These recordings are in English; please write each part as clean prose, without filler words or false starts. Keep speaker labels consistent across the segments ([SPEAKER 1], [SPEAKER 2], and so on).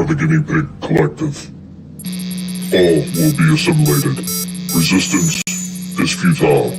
[SPEAKER 1] the Guinea Pig Collective. All will be assimilated. Resistance is futile.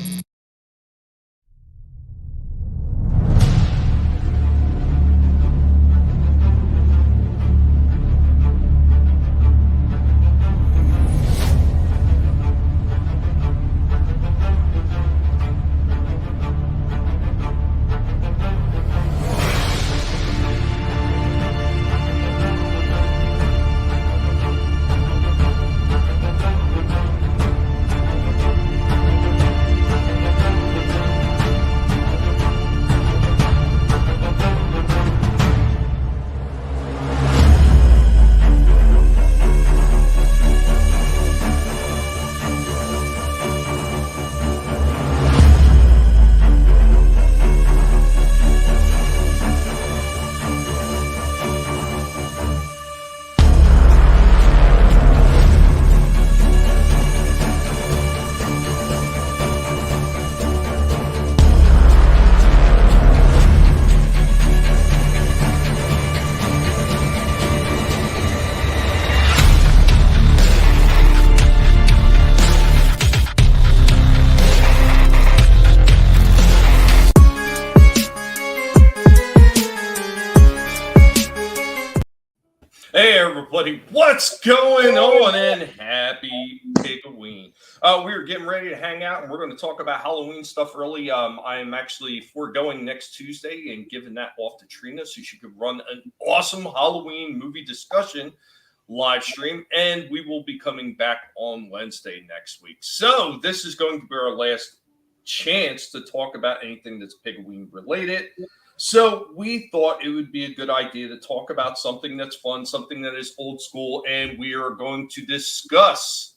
[SPEAKER 2] Hey everybody, what's going on? And happy Halloween. We're getting ready to hang out and we're going to talk about Halloween stuff early. I am actually foregoing next Tuesday and giving that off to Trina so she could run an awesome Halloween movie discussion live stream, and we will be coming back on Wednesday next week. So this is going to be our last chance to talk about anything that's Halloween related. So we thought it would be a good idea to talk about something that's fun, something that is old school, and we are going to discuss.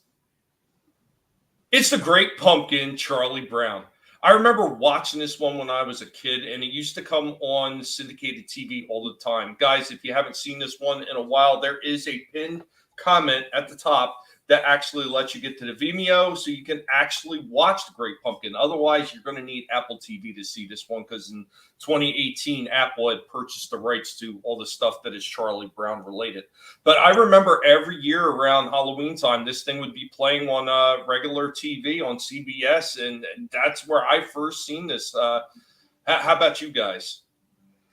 [SPEAKER 2] It's the Great Pumpkin, Charlie Brown. I remember watching this one when I was a kid, and it used to come on syndicated TV all the time. Guys, if you haven't seen this one in a while, there is a pinned comment at the top that actually lets you get to the Vimeo so you can actually watch the Great Pumpkin. Otherwise, you're going to need Apple TV to see this one because in 2018, Apple had purchased the rights to all the stuff that is Charlie Brown related. But I remember every year around Halloween time, this thing would be playing on regular TV on CBS, and that's where I first seen this. How about you guys?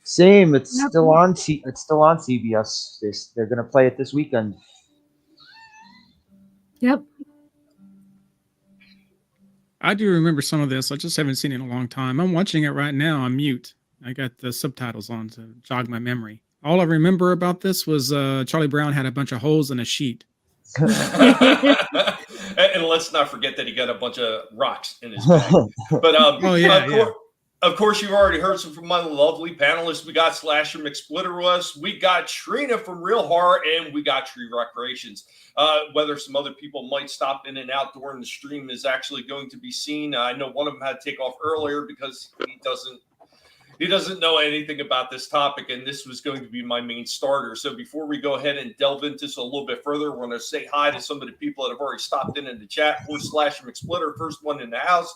[SPEAKER 3] Same. It's still on. It's still on CBS. They're going to play it this weekend.
[SPEAKER 4] Yep.
[SPEAKER 5] I do remember some of this. I just haven't seen it in a long time. I'm watching it right now on mute. I got the subtitles on to jog my memory. All I remember about this was Charlie Brown had a bunch of holes in a sheet.
[SPEAKER 2] And let's not forget that he got a bunch of rocks in his bag. But of course, you've already heard some from my lovely panelists. We got Slasher McSplitter with us. We got Trina from Real Horror, and we got Tree Recreations. Whether some other people might stop in and out during the stream is actually going to be seen. I know one of them had to take off earlier because he doesn't know anything about this topic, and this was going to be my main starter. So before we go ahead and delve into this a little bit further, we're going to say hi to some of the people that have already stopped in the chat. Who's Slasher McSplitter, first one in the house.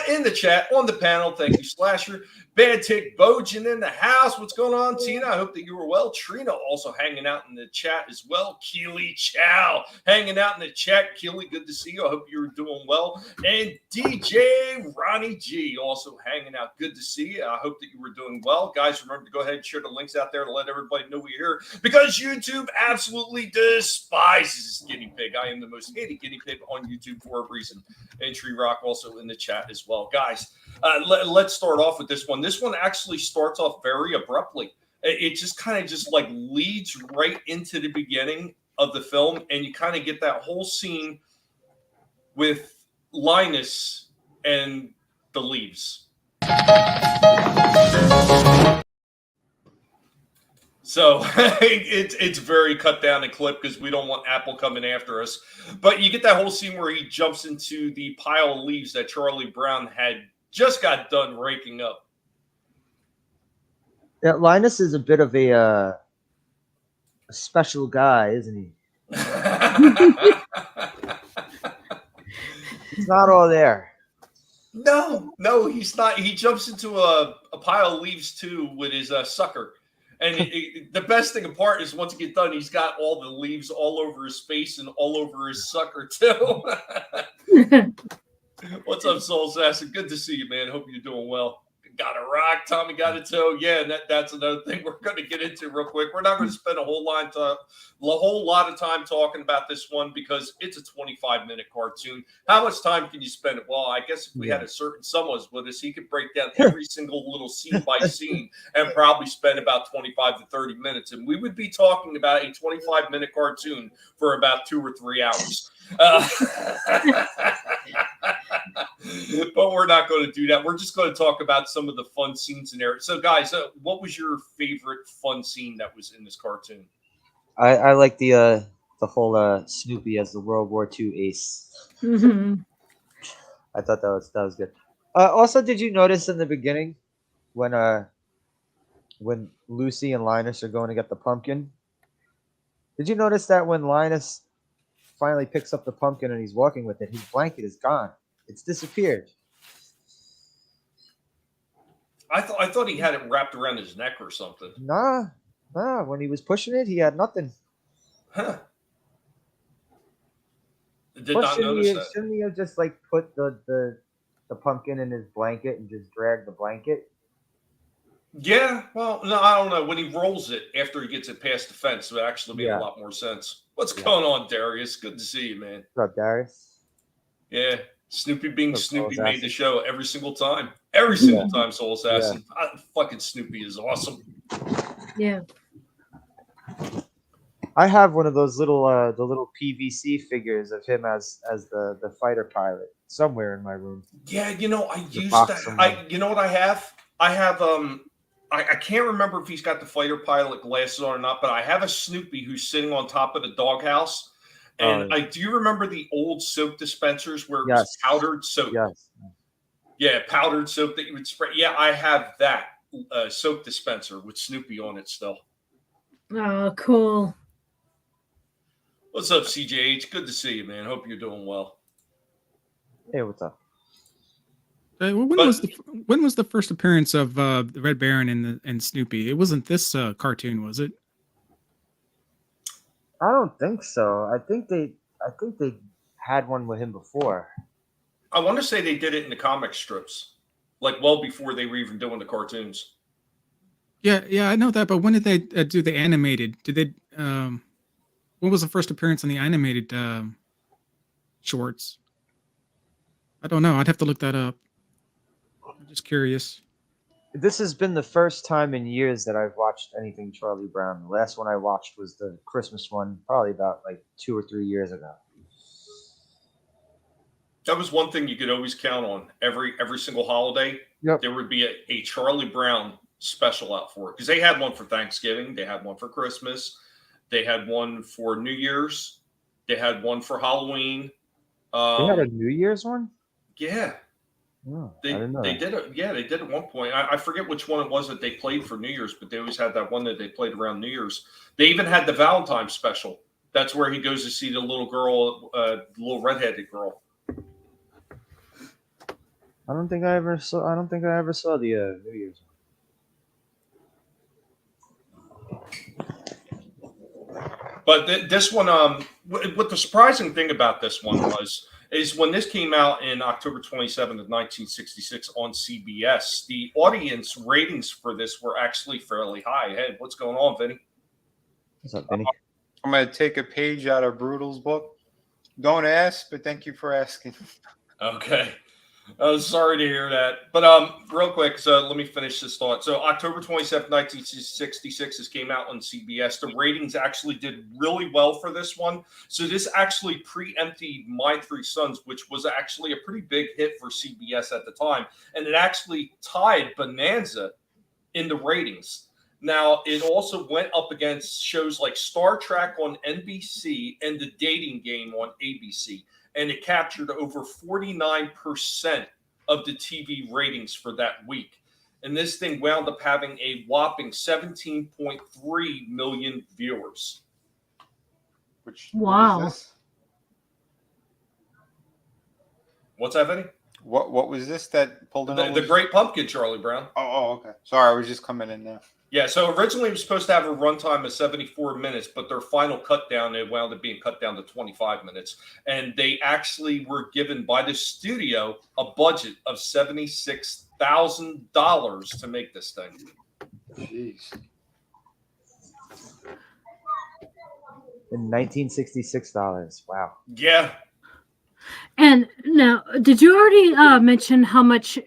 [SPEAKER 2] In the chat, on the panel, thank you, Slasher. Bad Tick Bojan in the house. What's going on, Tina? I hope that you were well. Trina also hanging out in the chat as well. Keely Chow hanging out in the chat. Keely, good to see you. I hope you're doing well. And DJ Ronnie G also hanging out. Good to see you. I hope that you were doing well. Guys, remember to go ahead and share the links out there to let everybody know we're here because YouTube absolutely despises guinea pig. I am the most hated guinea pig on YouTube for a reason. And Tree Rock also in the chat as well. Guys, let's start off with this one. This one actually starts off very abruptly. It just kind of just like leads right into the beginning of the film, and you kind of get that whole scene with Linus and the leaves. So it's very cut down and clipped because we don't want Apple coming after us. But you get that whole scene where he jumps into the pile of leaves that Charlie Brown had just got done raking up.
[SPEAKER 3] Yeah, Linus is a bit of a special guy, isn't he? He's not all there.
[SPEAKER 2] No, he's not. He jumps into a pile of leaves too with his sucker. And the best thing apart is once you get done, he's got all the leaves all over his face and all over his sucker too. What's up, Soul Assassin? Good to see you, man. Hope you're doing well. Got a rock, Tommy got a toe. Yeah, and that's another thing we're going to get into real quick. We're not going to spend a whole lot of time talking about this one because it's a 25-minute cartoon. How much time can you spend it? Well, I guess if we had a certain someone with us, he could break down every single little scene by scene and probably spend about 25 to 30 minutes. And we would be talking about a 25-minute cartoon for about 2 or 3 hours. But we're not going to do that. We're just going to talk about some of the fun scenes in there. So, guys, what was your favorite fun scene that was in this cartoon?
[SPEAKER 3] I like the whole Snoopy as the World War II ace.
[SPEAKER 4] Mm-hmm.
[SPEAKER 3] I thought that was good. Also, did you notice in the beginning when Lucy and Linus are going to get the pumpkin? Did you notice that when Linus finally picks up the pumpkin and he's walking with it, his blanket is gone? It's disappeared.
[SPEAKER 2] I thought he had it wrapped around his neck or something.
[SPEAKER 3] Nah. When he was pushing it, he had nothing.
[SPEAKER 2] Huh. Did not notice that.
[SPEAKER 3] Shouldn't he have just like put the pumpkin in his blanket and just drag the blanket?
[SPEAKER 2] Yeah, well, no, I don't know. When he rolls it after he gets it past the fence, it would actually make a lot more sense. What's going on, Darius? Good to see you, man.
[SPEAKER 3] What's up, Darius?
[SPEAKER 2] Yeah, Snoopy being Snoopy made the show every single time. Every single time, Soul Assassin. Fucking Snoopy is awesome.
[SPEAKER 4] Yeah.
[SPEAKER 3] I have one of those little the little PVC figures of him as the fighter pilot somewhere in my room.
[SPEAKER 2] Yeah, I used that. You know what I have? I have I can't remember if he's got the fighter pilot glasses on or not, but I have a Snoopy who's sitting on top of the doghouse. And I do remember the old soap dispensers where it was powdered soap.
[SPEAKER 3] Yes.
[SPEAKER 2] Yeah, powdered soap that you would spray. Yeah, I have that soap dispenser with Snoopy on it still.
[SPEAKER 4] Oh, cool.
[SPEAKER 2] What's up, CJH? Good to see you, man. Hope you're doing well.
[SPEAKER 3] Hey, what's up?
[SPEAKER 5] When was the first appearance of the Red Baron and Snoopy? It wasn't this cartoon, was it?
[SPEAKER 3] I don't think so. I think they had one with him before.
[SPEAKER 2] I want to say they did it in the comic strips, like well before they were even doing the cartoons.
[SPEAKER 5] Yeah, I know that. But when did they do the animated? Did they? When was the first appearance on the animated shorts? I don't know. I'd have to look that up. I'm just curious.
[SPEAKER 3] This has been the first time in years that I've watched anything Charlie Brown. The last one I watched was the Christmas one, probably about like 2 or 3 years ago.
[SPEAKER 2] That was one thing you could always count on. Every single holiday, there would be a Charlie Brown special out for it. Because they had one for Thanksgiving. They had one for Christmas. They had one for New Year's. They had one for Halloween.
[SPEAKER 3] They had a New Year's one?
[SPEAKER 2] Yeah.
[SPEAKER 3] Oh,
[SPEAKER 2] They did it. Yeah, they did at one point. I forget which one it was that they played for New Year's, but they always had that one that they played around New Year's. They even had the Valentine's special. That's where he goes to see the little girl, little redheaded girl.
[SPEAKER 3] I don't think I ever saw the New Year's one.
[SPEAKER 2] But this one, what the surprising thing about this one is when this came out in October 27th of 1966 on CBS, the audience ratings for this were actually fairly high. Hey, what's going on, Vinny?
[SPEAKER 3] What's up, Vinny?
[SPEAKER 6] I'm going to take a page out of Brutal's book. Don't ask, but thank you for asking.
[SPEAKER 2] Okay. Sorry to hear that. But real quick, so let me finish this thought. So October 27th, 1966, this came out on CBS. The ratings actually did really well for this one. So this actually preempted My Three Sons, which was actually a pretty big hit for CBS at the time. And it actually tied Bonanza in the ratings. Now, it also went up against shows like Star Trek on NBC and The Dating Game on ABC. And it captured over 49% of the TV ratings for that week. And this thing wound up having a whopping 17.3 million viewers.
[SPEAKER 4] Wow.
[SPEAKER 2] What's that, Vinny?
[SPEAKER 6] What was this that pulled in?
[SPEAKER 2] The Great Pumpkin, Charlie Brown.
[SPEAKER 6] Oh, okay. Sorry, I was just coming in there.
[SPEAKER 2] Yeah, so originally it was supposed to have a runtime of 74 minutes, but their final cut down, it wound up being cut down to 25 minutes. And they actually were given by the studio a budget of $76,000 to make this thing.
[SPEAKER 6] Jeez.
[SPEAKER 3] In $1966. Wow.
[SPEAKER 2] Yeah.
[SPEAKER 4] And now, did you already mention how much,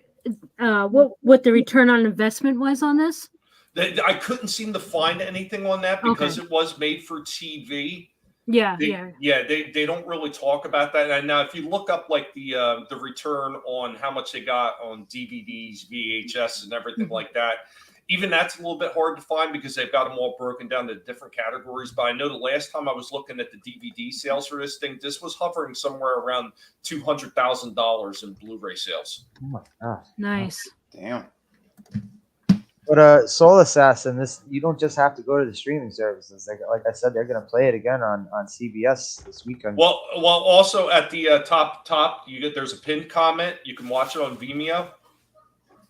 [SPEAKER 4] what the return on investment was on this?
[SPEAKER 2] I couldn't seem to find anything on that because it was made for TV.
[SPEAKER 4] Yeah,
[SPEAKER 2] They don't really talk about that. And now, if you look up like the return on how much they got on DVDs, VHS, and everything like that, even that's a little bit hard to find because they've got them all broken down to different categories. But I know the last time I was looking at the DVD sales for this thing, this was hovering somewhere around $200,000 in Blu-ray sales.
[SPEAKER 3] Oh my gosh.
[SPEAKER 4] nice.
[SPEAKER 6] Damn.
[SPEAKER 3] But Soul Assassin, this you don't just have to go to the streaming services. Like I said, they're going to play it again on CBS this weekend.
[SPEAKER 2] Well, also at the top, there's a pinned comment. You can watch it on Vimeo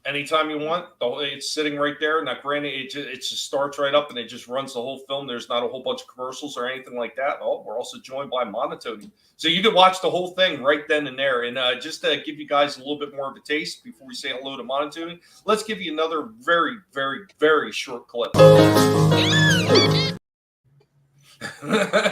[SPEAKER 2] anytime you want. It's sitting right there. Now, granted, it just starts right up and it just runs the whole film. There's not a whole bunch of commercials or anything like that. Oh, we're also joined by monotony. So you can watch the whole thing right then and there. And just to give you guys a little bit more of a taste before we say hello to monotony, let's give you another very, very, very short clip.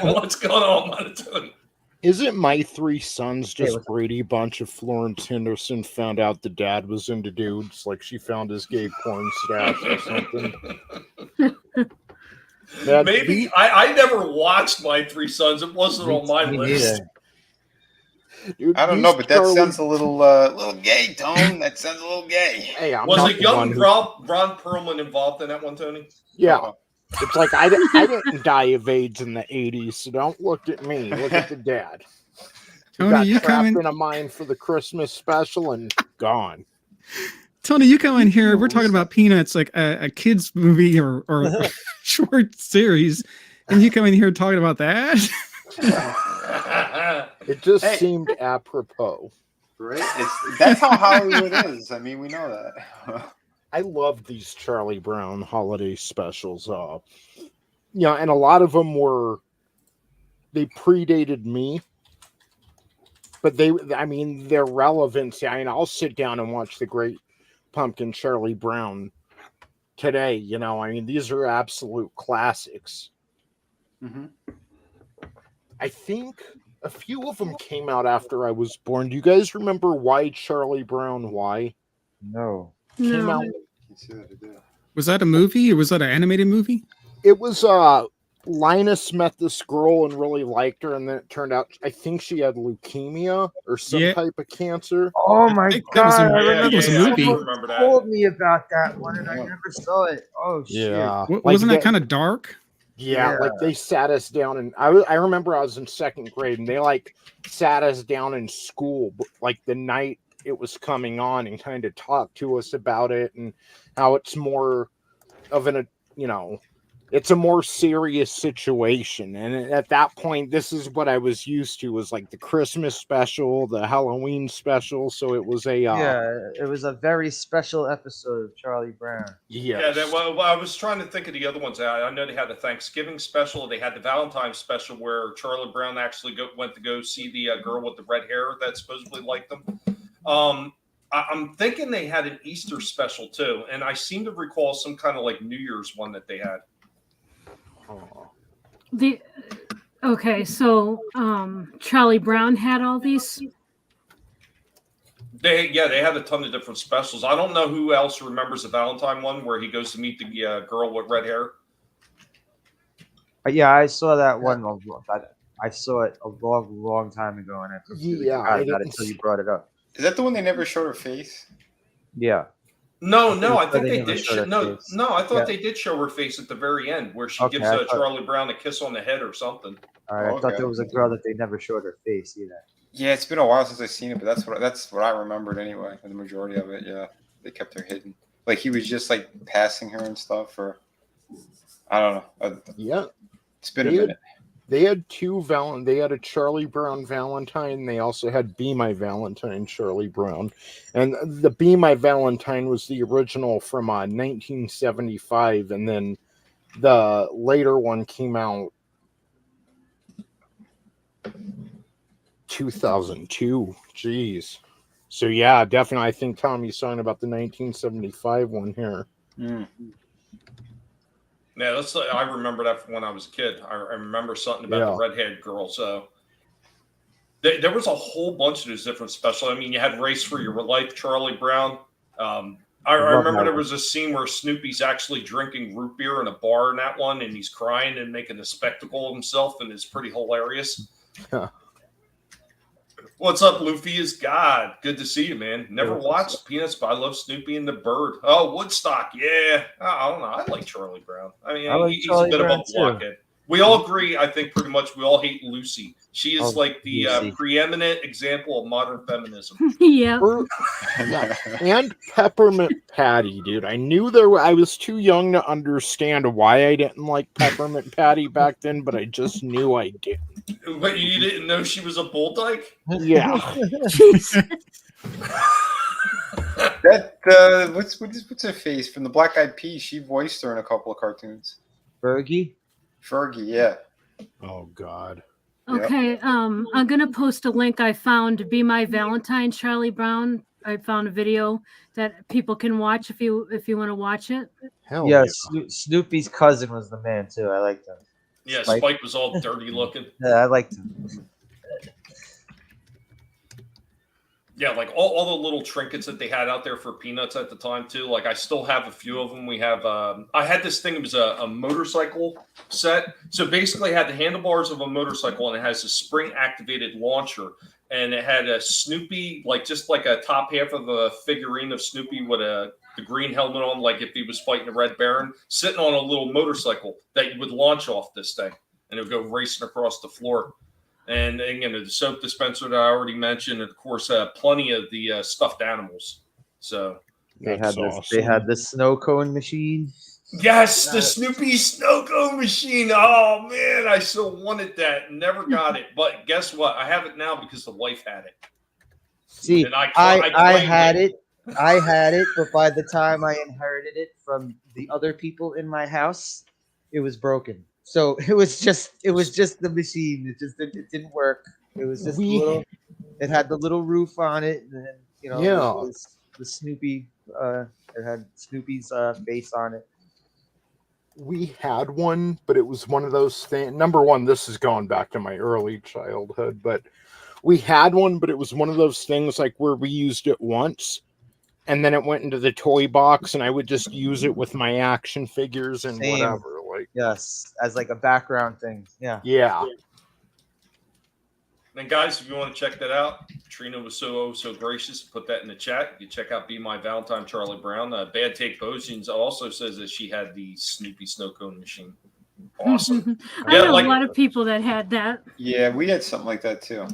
[SPEAKER 2] What's going on, monotony?
[SPEAKER 7] Isn't My Three Sons just Brady Bunch of Florence Henderson found out the dad was into dudes? Like she found his gay porn stash or something?
[SPEAKER 2] Maybe. I never watched My Three Sons. It wasn't on my list.
[SPEAKER 7] Dude,
[SPEAKER 6] I don't know, but that sounds a little gay, Tone. That sounds a little gay.
[SPEAKER 7] Hey,
[SPEAKER 2] was it young Ron Perlman involved in that one, Tony?
[SPEAKER 7] Yeah. It's like I didn't die of AIDS in the 80s, so don't look at me. Look at the dad.
[SPEAKER 5] Tony, you
[SPEAKER 7] trapped
[SPEAKER 5] coming
[SPEAKER 7] in a mine for the Christmas special and gone.
[SPEAKER 5] Tony, you come in here. We're talking about Peanuts, like a kids movie or a short series, and you come in here talking about that.
[SPEAKER 7] It just seemed apropos,
[SPEAKER 6] right? That's how Hollywood is. I mean, we know that.
[SPEAKER 7] I love these Charlie Brown holiday specials. And a lot of them they predated me, but their relevance. I mean, I'll sit down and watch The Great Pumpkin Charlie Brown today. These are absolute classics.
[SPEAKER 6] Mm-hmm.
[SPEAKER 7] I think a few of them came out after I was born. Do you guys remember Why Charlie Brown? Why?
[SPEAKER 3] No.
[SPEAKER 7] Came out.
[SPEAKER 5] Was that a movie or was that an animated movie?
[SPEAKER 7] It was Linus met this girl and really liked her, and then it turned out I think she had leukemia or some type of cancer.
[SPEAKER 3] Oh my god! I remember
[SPEAKER 2] someone
[SPEAKER 3] told me about that one, and I never saw it. Oh shit!
[SPEAKER 7] Yeah,
[SPEAKER 5] wasn't that kind of dark?
[SPEAKER 7] Yeah, like they sat us down, and I remember I was in second grade, and they sat us down in school like the night it was coming on and kind of talked to us about it and how it's more of it's a more serious situation. And at that point, this is what I was used to, was like the Christmas special, the Halloween special. So it was it
[SPEAKER 3] was a very special episode of Charlie Brown.
[SPEAKER 7] Yes.
[SPEAKER 2] Yeah. I was trying to think of the other ones. I know they had the Thanksgiving special. They had the Valentine's special where Charlie Brown actually went to go see the girl with the red hair that supposedly liked them. I'm thinking they had an Easter special too, and I seem to recall some kind of like New Year's one that they had.
[SPEAKER 4] So Charlie Brown had all these.
[SPEAKER 2] They had a ton of different specials. I don't know who else remembers the Valentine one where he goes to meet the girl with red hair.
[SPEAKER 3] Yeah, I saw that one. I saw it a long time ago, and I forgot about it until you brought it up.
[SPEAKER 6] Is that the one they never showed her face?
[SPEAKER 3] Yeah.
[SPEAKER 2] No, I think they did. I thought they did show her face at the very end, where she gives Charlie Brown a kiss on the head or something.
[SPEAKER 3] All right, I thought there was a girl that they never showed her face either.
[SPEAKER 6] Yeah, it's been a while since I've seen it, but that's what I remembered anyway. The majority of it, yeah, they kept her hidden. Like he was just like passing her and stuff, or I don't know.
[SPEAKER 7] Yeah,
[SPEAKER 6] it's been a minute.
[SPEAKER 7] They had They had a Charlie Brown Valentine. They also had Be My Valentine Charlie Brown, and the Be My Valentine was the original from 1975, and then the later one came out 2002. Jeez. So yeah, definitely. I think Tommy's talking about the 1975 one here.
[SPEAKER 6] Mm.
[SPEAKER 2] Yeah, I remember that from when I was a kid. I remember something about the redhead girl. So there was a whole bunch of those different special. I mean, you had Race for Your Life, Charlie Brown. I remember there was a scene where Snoopy's actually drinking root beer in a bar in that one, and he's crying and making a spectacle of himself, and it's pretty hilarious. What's up, Luffy? Is God? Good to see you, man. Never watched Peanuts, but I love Snoopy and the Bird. Oh, Woodstock. Yeah. I don't know. I like Charlie Brown. I mean, he's a bit of a blockhead. We all agree, I think, pretty much. We all hate Lucy. She is like the preeminent example of modern feminism.
[SPEAKER 4] Yeah.
[SPEAKER 7] And Peppermint Patty, dude. I knew I was too young to understand why I didn't like Peppermint Patty back then, but I just knew I did.
[SPEAKER 2] But you didn't know she was a bull dyke?
[SPEAKER 7] Yeah.
[SPEAKER 6] That what's her face from the Black Eyed Peas? She voiced her in a couple of cartoons.
[SPEAKER 3] Fergie,
[SPEAKER 6] yeah.
[SPEAKER 7] Oh God.
[SPEAKER 4] Okay, I'm gonna post a link I found. Be My Valentine, Charlie Brown. I found a video that people can watch if you want to watch it.
[SPEAKER 7] Hell
[SPEAKER 3] yeah.
[SPEAKER 7] yeah.
[SPEAKER 3] Snoopy's cousin was the man too. I liked him.
[SPEAKER 2] Yeah, Spike was all dirty looking.
[SPEAKER 3] Yeah, I liked him.
[SPEAKER 2] Yeah, like all the little trinkets that they had out there for Peanuts at the time too. Like I still have a few of them. We have I had this thing. It was a motorcycle set. So basically, it had the handlebars of a motorcycle, and it has a spring activated launcher, and it had a Snoopy, like just like a top half of a figurine of Snoopy with the green helmet on, like if he was fighting a Red Baron, sitting on a little motorcycle that you would launch off this thing, and it would go racing across the floor. And the soap dispenser that I already mentioned, and of course, plenty of the stuffed animals. So
[SPEAKER 3] they had the snow cone machine.
[SPEAKER 2] Yes, the Snoopy snow cone machine. Oh man, I so wanted that. Never got it, but guess what? I have it now because the wife had it.
[SPEAKER 3] See,
[SPEAKER 2] and
[SPEAKER 3] I had it. I had it, but by the time I inherited it from the other people in my house, it was broken. So it was just the machine. It didn't work. It was just it had the little roof on it, and then, it was the Snoopy. It had Snoopy's face on it.
[SPEAKER 7] We had one, but it was one of those things. Number one, this is going back to my early childhood, but we had one, but it was one of those things like where we used it once, and then it went into the toy box, and I would just use it with my action figures and whatever. Like,
[SPEAKER 3] yes, as like a background thing. Yeah.
[SPEAKER 2] And guys, if you want to check that out, Trina was so gracious to put that in the chat. You check out Be My Valentine, Charlie Brown. Bad Take Potions also says that she had the Snoopy snow cone machine. Awesome.
[SPEAKER 4] I know a lot of people that had that.
[SPEAKER 6] Yeah, we had something like that too.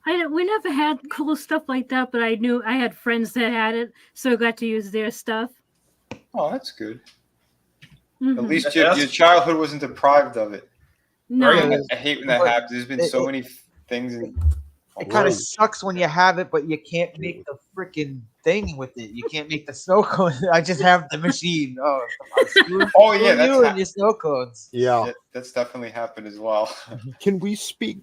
[SPEAKER 4] We never had cool stuff like that, but I knew I had friends that had it, so I got to use their stuff.
[SPEAKER 6] Oh, that's good.
[SPEAKER 4] Mm-hmm.
[SPEAKER 6] At least your childhood wasn't deprived of it.
[SPEAKER 4] No.
[SPEAKER 6] I hate when that happens. There's been so many things.
[SPEAKER 3] It kind of sucks when you have it, but you can't make the freaking thing with it. You can't make the snow cone. I just have the machine. Oh yeah, that's you and your snow cones.
[SPEAKER 7] Yeah,
[SPEAKER 6] that's definitely happened as well.
[SPEAKER 7] Can we speak?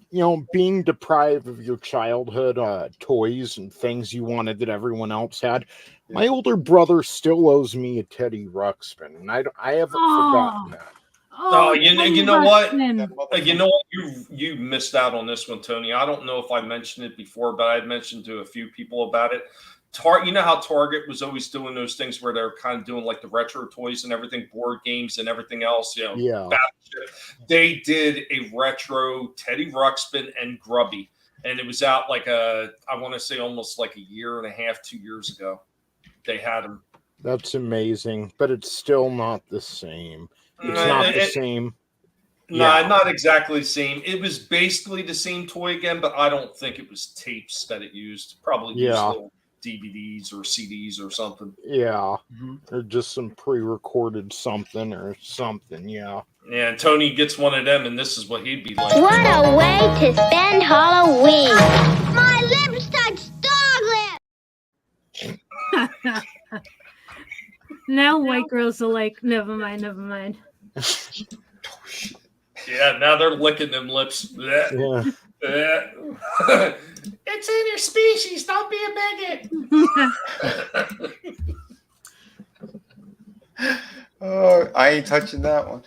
[SPEAKER 7] Being deprived of your childhood toys and things you wanted that everyone else had. Yeah. My older brother still owes me a Teddy Ruxpin, and I haven't forgotten that.
[SPEAKER 2] Oh, you know what? You know what? You missed out on this one, Tony. I don't know if I mentioned it before, but I mentioned to a few people about it. You know how Target was always doing those things where they're kind of doing like the retro toys and everything, board games and everything else.
[SPEAKER 7] Yeah.
[SPEAKER 2] They did a retro Teddy Ruxpin and Grubby, and it was out like I want to say almost like a year and a half, 2 years ago. They had them.
[SPEAKER 7] That's amazing, but it's still not the same. It's not the same.
[SPEAKER 2] No, not exactly the same. It was basically the same toy again, but I don't think it was tapes that it used. Probably used little DVDs or CDs or something.
[SPEAKER 7] Yeah. Or just some pre-recorded something or something. Yeah.
[SPEAKER 2] Yeah, Tony gets one of them, and this is what he'd be like.
[SPEAKER 8] What a way to spend Halloween. My lips touch dog lips.
[SPEAKER 4] Now white girls are like, never mind.
[SPEAKER 2] Yeah, now they're licking them lips.
[SPEAKER 7] Yeah.
[SPEAKER 2] It's in your species. Don't be a bigot.
[SPEAKER 6] Oh, I ain't touching that one.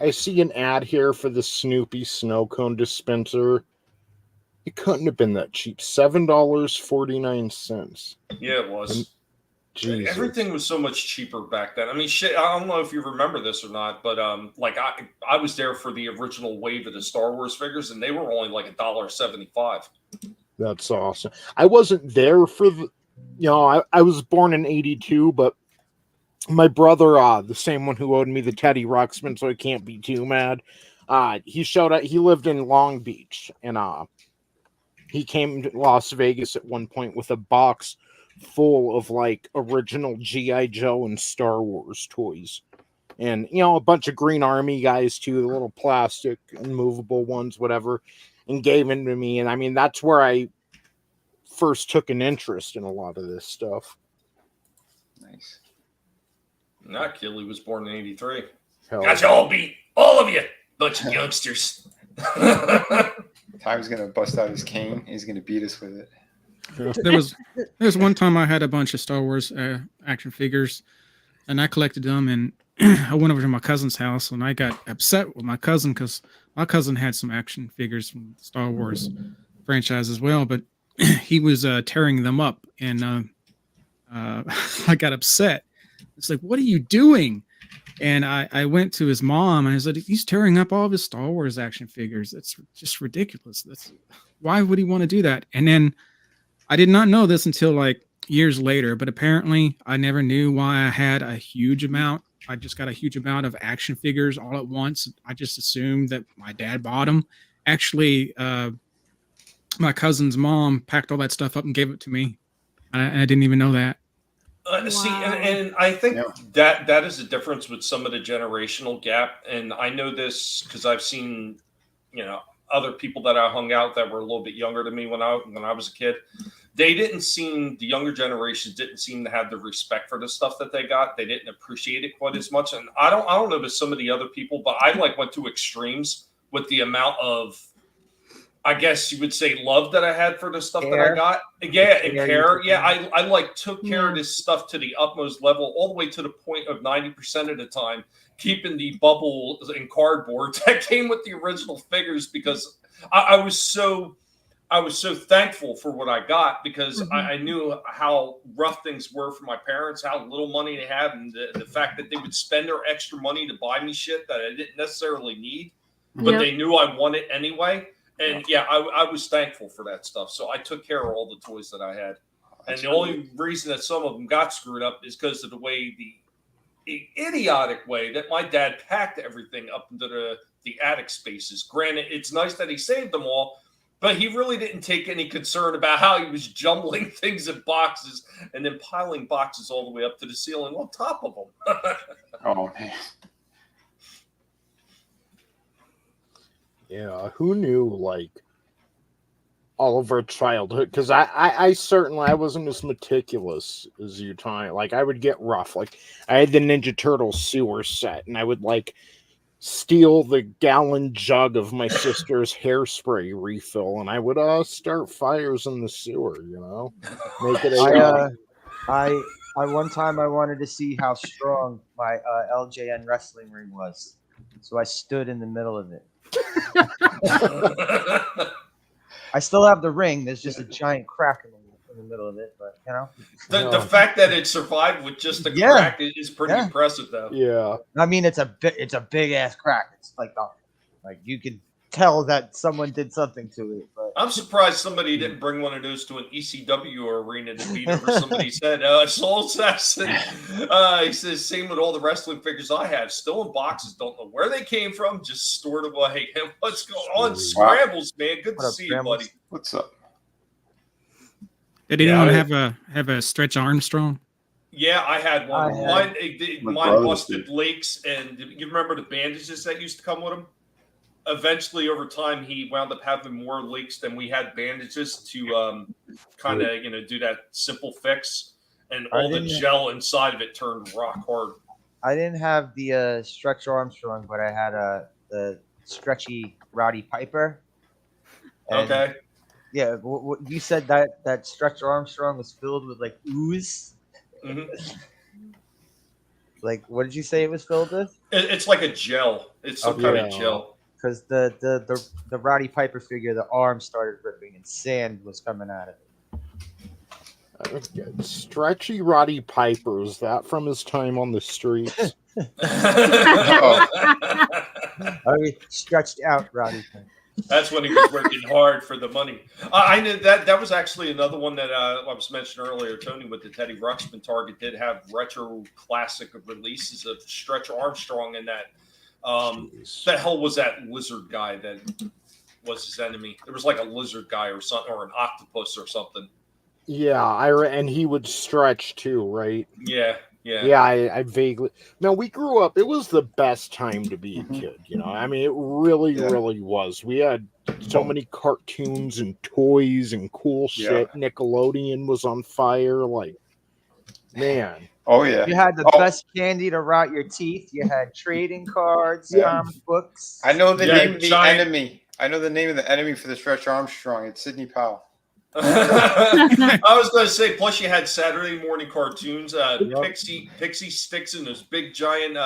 [SPEAKER 7] I see an ad here for the Snoopy snow cone dispenser. It couldn't have been that cheap. $7.49.
[SPEAKER 2] Yeah, it was.
[SPEAKER 7] Jesus.
[SPEAKER 2] Everything was so much cheaper back then. I mean, shit. I don't know if you remember this or not, but like I was there for the original wave of the Star Wars figures, and they were only like $1.75.
[SPEAKER 7] That's awesome. I wasn't there for the, I was born in 82, but my brother, the same one who owed me the Teddy Ruxpin, so I can't be too mad. He showed up. He lived in Long Beach, and he came to Las Vegas at one point with a box full of like original G.I. Joe and Star Wars toys, and a bunch of Green Army guys too, the little plastic and movable ones, whatever, and gave them to me. And I mean, that's where I first took an interest in a lot of this stuff.
[SPEAKER 6] Nice.
[SPEAKER 2] Not Killy was born in 83.
[SPEAKER 7] Got
[SPEAKER 2] you all beat, all of you, bunch of youngsters.
[SPEAKER 6] Ty's gonna bust out his cane. He's gonna beat us with it.
[SPEAKER 5] There was one time I had a bunch of Star Wars action figures, and I collected them, and I went over to my cousin's house, and I got upset with my cousin because my cousin had some action figures from Star Wars franchise as well, but he was tearing them up, and I got upset. It's like, what are you doing? And I went to his mom, and I said, he's tearing up all of his Star Wars action figures. That's just ridiculous. Why would he want to do that? And then I did not know this until like years later, but apparently I never knew why I had a huge amount. I just got a huge amount of action figures all at once. I just assumed that my dad bought them. Actually, my cousin's mom packed all that stuff up and gave it to me. I didn't even know that.
[SPEAKER 2] See, and I think that is the difference with some of the generational gap. And I know this because I've seen, other people that I hung out that were a little bit younger than me when I was a kid. The younger generations didn't seem to have the respect for the stuff that they got. They didn't appreciate it quite as much. And I don't know about some of the other people, but I went to extremes with the amount of, I guess you would say, love that I had for the stuff that I got. Yeah, and care. Yeah, I took care of this stuff to the utmost level, all the way to the point of 90% of the time keeping the bubbles and cardboard that came with the original figures, because I was so thankful for what I got, because I knew how rough things were for my parents, how little money they had, and the fact that they would spend their extra money to buy me shit that I didn't necessarily need, but they knew I wanted anyway. And I was thankful for that stuff. So I took care of all the toys that I had. And the only reason that some of them got screwed up is because of the way, the idiotic way that my dad packed everything up into the attic spaces. Granted, it's nice that he saved them all, but he really didn't take any concern about how he was jumbling things in boxes and then piling boxes all the way up to the ceiling on top of them.
[SPEAKER 6] Oh, man.
[SPEAKER 7] Yeah, who knew, like, all of our childhood? Because I certainly wasn't as meticulous as you, Tony. Like, I would get rough. Like, I had the Ninja Turtles sewer set, and I would, like, steal the gallon jug of my sister's hairspray refill, and I would start fires in the sewer, Make it
[SPEAKER 3] I one time I wanted to see how strong my LJN wrestling ring was, so I stood in the middle of it. I still have the ring. There's just a giant crack in the middle of it, but
[SPEAKER 2] the fact that it survived with just a crack is pretty impressive, though.
[SPEAKER 7] Yeah,
[SPEAKER 3] I mean, it's a big ass crack. It's like you can tell that someone did something to it. But
[SPEAKER 2] I'm surprised somebody didn't bring one of those to an ECW arena to beat over somebody's head. Soul Assassin, he says, same with all the wrestling figures I have, still in boxes, don't know where they came from, just stored away. And what's going on? Scrambles, man. Good to see you, buddy.
[SPEAKER 6] What's up?
[SPEAKER 5] Did anyone have a Stretch Armstrong?
[SPEAKER 2] Yeah, I had one. Mine
[SPEAKER 1] brother
[SPEAKER 2] busted leaks, and you remember the bandages that used to come with them? Eventually, over time, he wound up having more leaks than we had bandages to kind of, do that simple fix. And all the gel inside of it turned rock hard.
[SPEAKER 3] I didn't have the Stretch Armstrong, but I had the stretchy Roddy Piper. And
[SPEAKER 2] Okay.
[SPEAKER 3] Yeah, you said that Stretch Armstrong was filled with like ooze.
[SPEAKER 2] Mm-hmm.
[SPEAKER 3] Like, what did you say it was filled with?
[SPEAKER 2] It's like a gel. It's some kind of gel.
[SPEAKER 3] Because the Roddy Piper figure, the arm started ripping and sand was coming out of it.
[SPEAKER 7] Stretchy Roddy Piper, is that from his time on the streets?
[SPEAKER 3] I mean, stretched out Roddy Piper.
[SPEAKER 2] That's when he was working hard for the money. I knew that was actually another one that I was mentioning earlier. Tony with the Teddy Ruxpin Target did have retro classic releases of Stretch Armstrong, and that the hell was that lizard guy that was his enemy? There was like a lizard guy or something, or an octopus or something.
[SPEAKER 7] Yeah, and he would stretch too, right?
[SPEAKER 2] Yeah.
[SPEAKER 7] I vaguely. No, we grew up. It was the best time to be a kid. I mean, it really was. We had so many cartoons and toys and cool shit. Nickelodeon was on fire. Like, man.
[SPEAKER 6] Oh yeah.
[SPEAKER 3] You had the best candy to rot your teeth. You had trading cards, comic books.
[SPEAKER 6] I know the name of the enemy. I know the name of the enemy for the Stretch Armstrong. It's Sidney Powell.
[SPEAKER 2] I was going to say, plus you had Saturday morning cartoons, pixie sticks in those big giant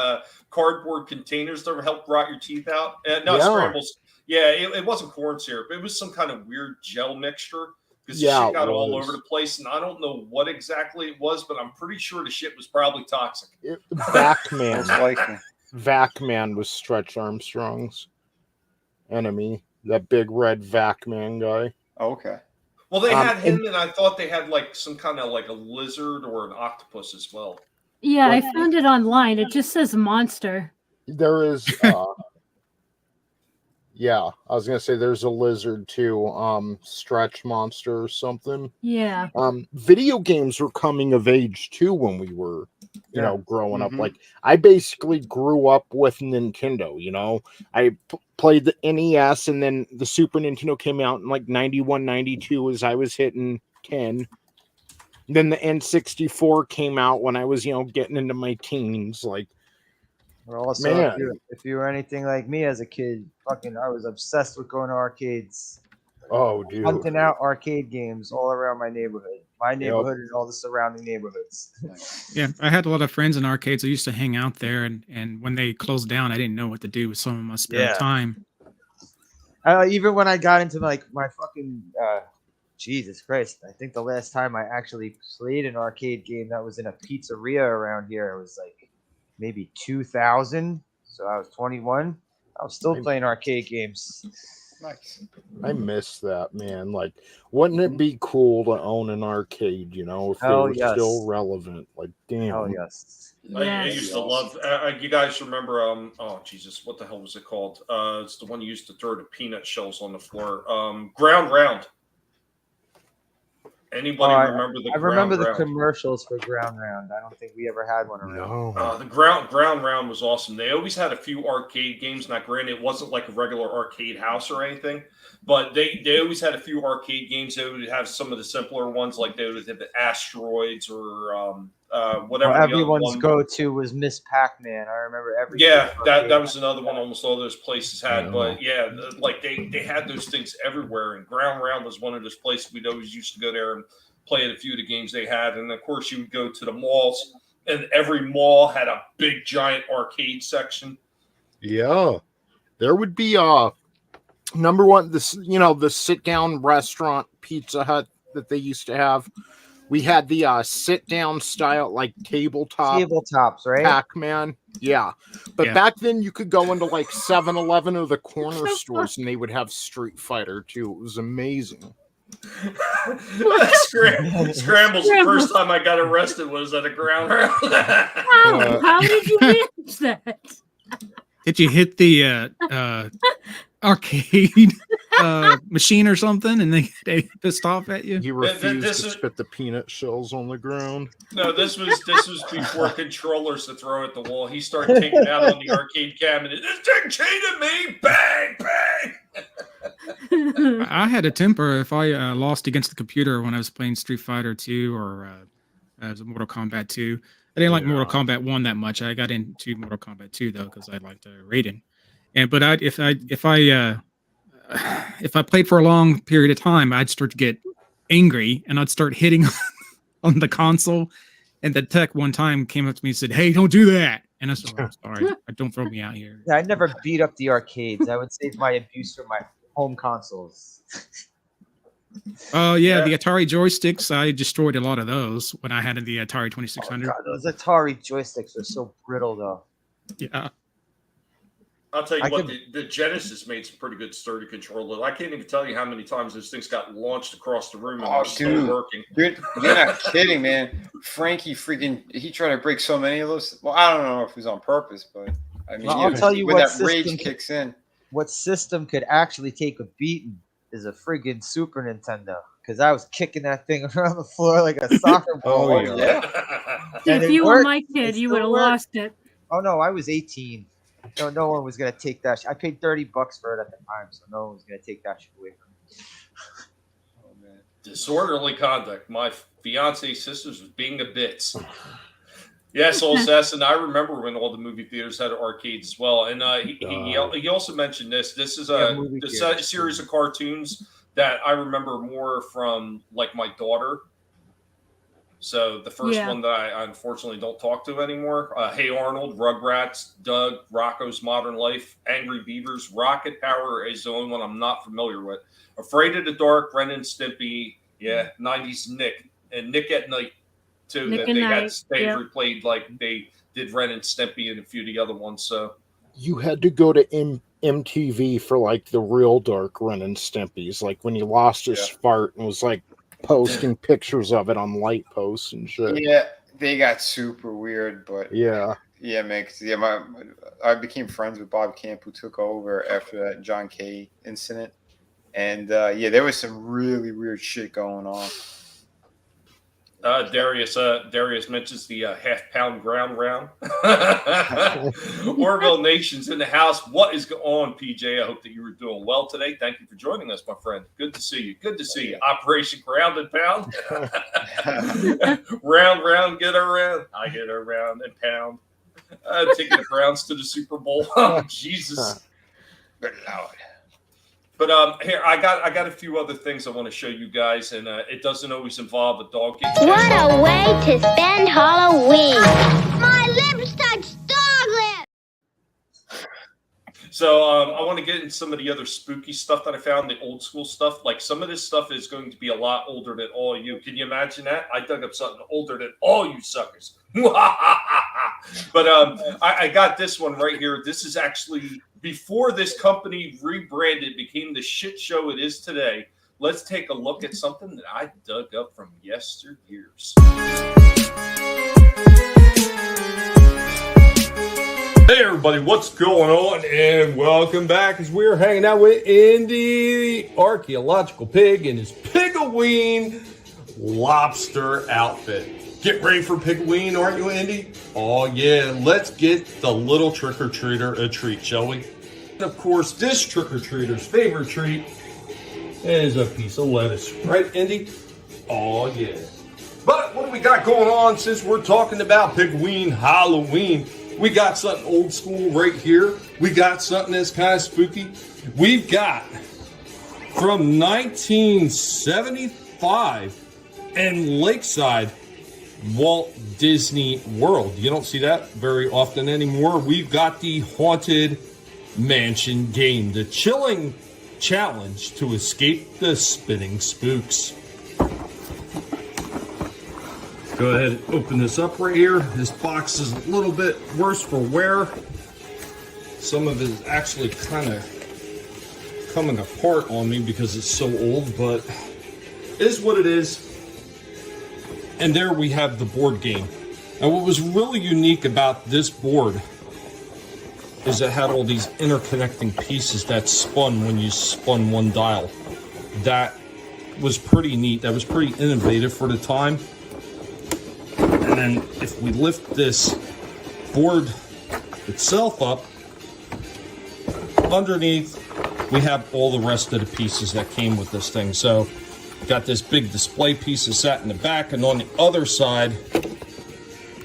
[SPEAKER 2] cardboard containers that help rot your teeth out. Scrambles. Yeah, it wasn't corn syrup. It was some kind of weird gel mixture because the shit got all over the place, and I don't know what exactly it was, but I'm pretty sure the shit was probably toxic.
[SPEAKER 7] Vac-Man was Stretch Armstrong's enemy. That big red Vac-Man guy.
[SPEAKER 6] Oh, okay.
[SPEAKER 2] Well, they had him, and I thought they had like some kind of like a lizard or an octopus as well.
[SPEAKER 4] Yeah, I found it online. It just says monster.
[SPEAKER 7] There is, I was gonna say there's a lizard too, Stretch Monster or something.
[SPEAKER 4] Yeah.
[SPEAKER 7] Video games were coming of age too when we were, growing up. Like, I basically grew up with Nintendo. I played the NES, and then the Super Nintendo came out in like 91, 92 as I was hitting 10. Then the N64 came out when I was, getting into my teens. Like,
[SPEAKER 3] also, if you were anything like me as a kid, I was obsessed with going to arcades.
[SPEAKER 7] Oh, dude.
[SPEAKER 3] Hunting out arcade games all around my neighborhood. My neighborhood and all the surrounding neighborhoods.
[SPEAKER 5] Yeah, I had a lot of friends in arcades. I used to hang out there, and when they closed down, I didn't know what to do with some of my spare time.
[SPEAKER 3] Even when I got into like my fucking Jesus Christ, I think the last time I actually played an arcade game that was in a pizzeria around here, it was like maybe 2000. So I was 21. I was still playing arcade games.
[SPEAKER 6] Nice.
[SPEAKER 7] I miss that, man. Like, wouldn't it be cool to own an arcade, if they were still relevant? Like, damn.
[SPEAKER 3] Oh, yes.
[SPEAKER 2] I used to love, you guys remember, oh, Jesus, what the hell was it called? It's the one you used to throw the peanut shells on the floor. Ground Round. Anybody remember the
[SPEAKER 3] I remember the commercials for Ground Round. I don't think we ever had one around.
[SPEAKER 7] No.
[SPEAKER 2] The Ground Round was awesome. They always had a few arcade games. Not granted, it wasn't like a regular arcade house or anything, but they always had a few arcade games. They would have some of the simpler ones, like they would have the Asteroids or whatever.
[SPEAKER 3] Well, everyone's go-to was Miss Pac-Man. I remember every.
[SPEAKER 2] Yeah, that was another one almost all those places had. But yeah, like they had those things everywhere. And Ground Round was one of those places we'd always used to go there and play at a few of the games they had. And of course, you would go to the malls, and every mall had a big giant arcade section.
[SPEAKER 7] Yeah, there would be number one, the sit-down restaurant Pizza Hut that they used to have. We had the sit-down style, like
[SPEAKER 3] tabletops, right?
[SPEAKER 7] Pac-Man, yeah. But back then, you could go into like 7-Eleven or the corner stores, and they would have Street Fighter too. It was amazing.
[SPEAKER 2] Scrambles. The first time I got arrested was at a Ground Round.
[SPEAKER 4] How did you manage that?
[SPEAKER 5] Did you hit the arcade? machine or something, and they pissed off at you.
[SPEAKER 7] You refused to spit the peanut shells on the ground.
[SPEAKER 2] No, this was before controllers to throw at the wall. He started taking out on the arcade cabinet. This thing cheated me! Bang, bang!
[SPEAKER 5] I had a temper if I lost against the computer when I was playing Street Fighter 2 or Mortal Kombat 2. I didn't like Mortal Kombat 1 that much. I got into Mortal Kombat 2 though because I liked Raiden. But if I played for a long period of time, I'd start to get angry and I'd start hitting on the console. And the tech one time came up to me and said, "Hey, don't do that." And I said, "I'm sorry, don't throw me out here."
[SPEAKER 3] Yeah, I never beat up the arcades. I would save my abuse for my home consoles.
[SPEAKER 5] Oh yeah, the Atari joysticks. I destroyed a lot of those when I had the Atari 2600.
[SPEAKER 3] Oh, God, those Atari joysticks are so brittle, though.
[SPEAKER 5] Yeah.
[SPEAKER 2] I'll tell you what, the Genesis made some pretty good sturdy controllers. I can't even tell you how many times those things got launched across the room and were still working.
[SPEAKER 6] Dude, you're not kidding, man. Frankie he tried to break so many of those. Well, I don't know if it was on purpose, but I mean,
[SPEAKER 3] I'll tell you
[SPEAKER 6] when
[SPEAKER 3] what
[SPEAKER 6] that rage kicks in.
[SPEAKER 3] What system could actually take a beating is a friggin' Super Nintendo. Because I was kicking that thing around the floor like a soccer ball.
[SPEAKER 6] Oh, yeah.
[SPEAKER 4] If you were my kid, you would have lost it.
[SPEAKER 3] Oh, no, I was 18. No one was going to take that. I paid $30 for it at the time, so no one was going to take that shit away from me.
[SPEAKER 2] Oh, man. Disorderly conduct. My fiance's sisters was being a bitch. Yes, old Sesson. I remember when all the movie theaters had arcades as well. And he also mentioned this. This is a series of cartoons that I remember more from like my daughter. So the first one that I unfortunately don't talk to anymore, Hey Arnold, Rugrats, Doug, Rocco's Modern Life, Angry Beavers, Rocket Power is the only one I'm not familiar with. Afraid of the Dark, Ren and Stimpy, 90s Nick, and Nick at Night too. Nick that they had replayed like they did Ren and Stimpy and a few of the other ones. So
[SPEAKER 7] you had to go to MTV for like the real dark Ren and Stimpy's, like when he lost his fart and was like posting pictures of it on light posts and shit.
[SPEAKER 6] Yeah, they got super weird, but man, I became friends with Bob Camp, who took over after that John Kay incident, and there was some really weird shit going on.
[SPEAKER 2] Darius mentions the half-pound ground round. Orville Nation's in the house. What is going on, PJ? I hope that you were doing well today. Thank you for joining us, my friend. Good to see you. Good to see you. Operation Ground and Pound. round, get around. I get around and pound. Taking the Browns to the Super Bowl. Oh, Jesus.
[SPEAKER 6] Good Lord.
[SPEAKER 2] But here, I got a few other things I want to show you guys, and it doesn't always involve a dog.
[SPEAKER 8] What a way to spend Halloween! My lips touch dog lips!
[SPEAKER 2] So I want to get into some of the other spooky stuff that I found, the old school stuff. Like some of this stuff is going to be a lot older than all you. Can you imagine that? I dug up something older than all you suckers. But I got this one right here. This is actually before this company rebranded, became the shit show it is today. Let's take a look at something that I dug up from yesteryears. Hey everybody, what's going on? And welcome back as we're hanging out with Indy, the archaeological pig, in his Pigaween lobster outfit. Get ready for Pigaween, aren't you, Indy? Oh yeah, let's get the little trick-or-treater a treat, shall we? And of course, this trick-or-treater's favorite treat is a piece of lettuce. Right, Indy? Oh yeah. But what do we got going on since we're talking about Pigaween Halloween? We got something old school right here. We got something that's kind of spooky. We've got from 1975 in Lakeside, Walt Disney World. You don't see that very often anymore. We've got the Haunted Mansion game, the chilling challenge to escape the spinning spooks. Go ahead and open this up right here. This box is a little bit worse for wear. Some of it is actually kind of coming apart on me because it's so old, but it is what it is. And there we have the board game. And what was really unique about this board is it had all these interconnecting pieces that spun when you spun one dial. That was pretty neat. That was pretty innovative for the time. And then if we lift this board itself up, underneath we have all the rest of the pieces that came with this thing. So got this big display piece that sat in the back, and on the other side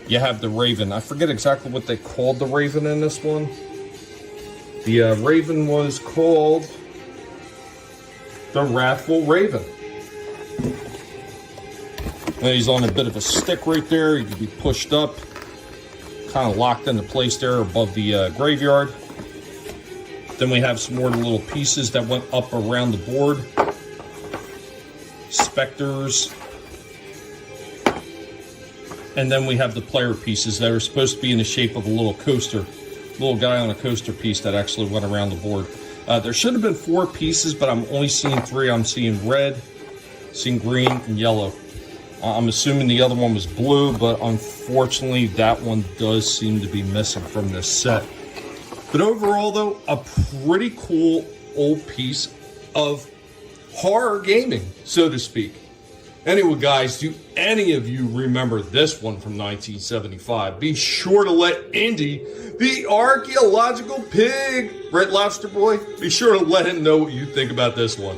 [SPEAKER 2] you have the Raven. I forget exactly what they called the Raven in this one. The Raven was called the Wrathful Raven. And he's on a bit of a stick right there. He can be pushed up, kind of locked into place there above the graveyard. Then we have some more little pieces that went up around the board. Specters. And then we have the player pieces that are supposed to be in the shape of a little coaster. Little guy on a coaster piece that actually went around the board. There should have been 4 pieces, but I'm only seeing 3. I'm seeing red, seeing green, and yellow. I'm assuming the other one was blue, but unfortunately that one does seem to be missing from this set. But overall, though, a pretty cool old piece of horror gaming, so to speak. Anyway, guys, do any of you remember this one from 1975? Be sure to let Indy, the archaeological pig, Red Lobster Boy, be sure to let him know what you think about this one.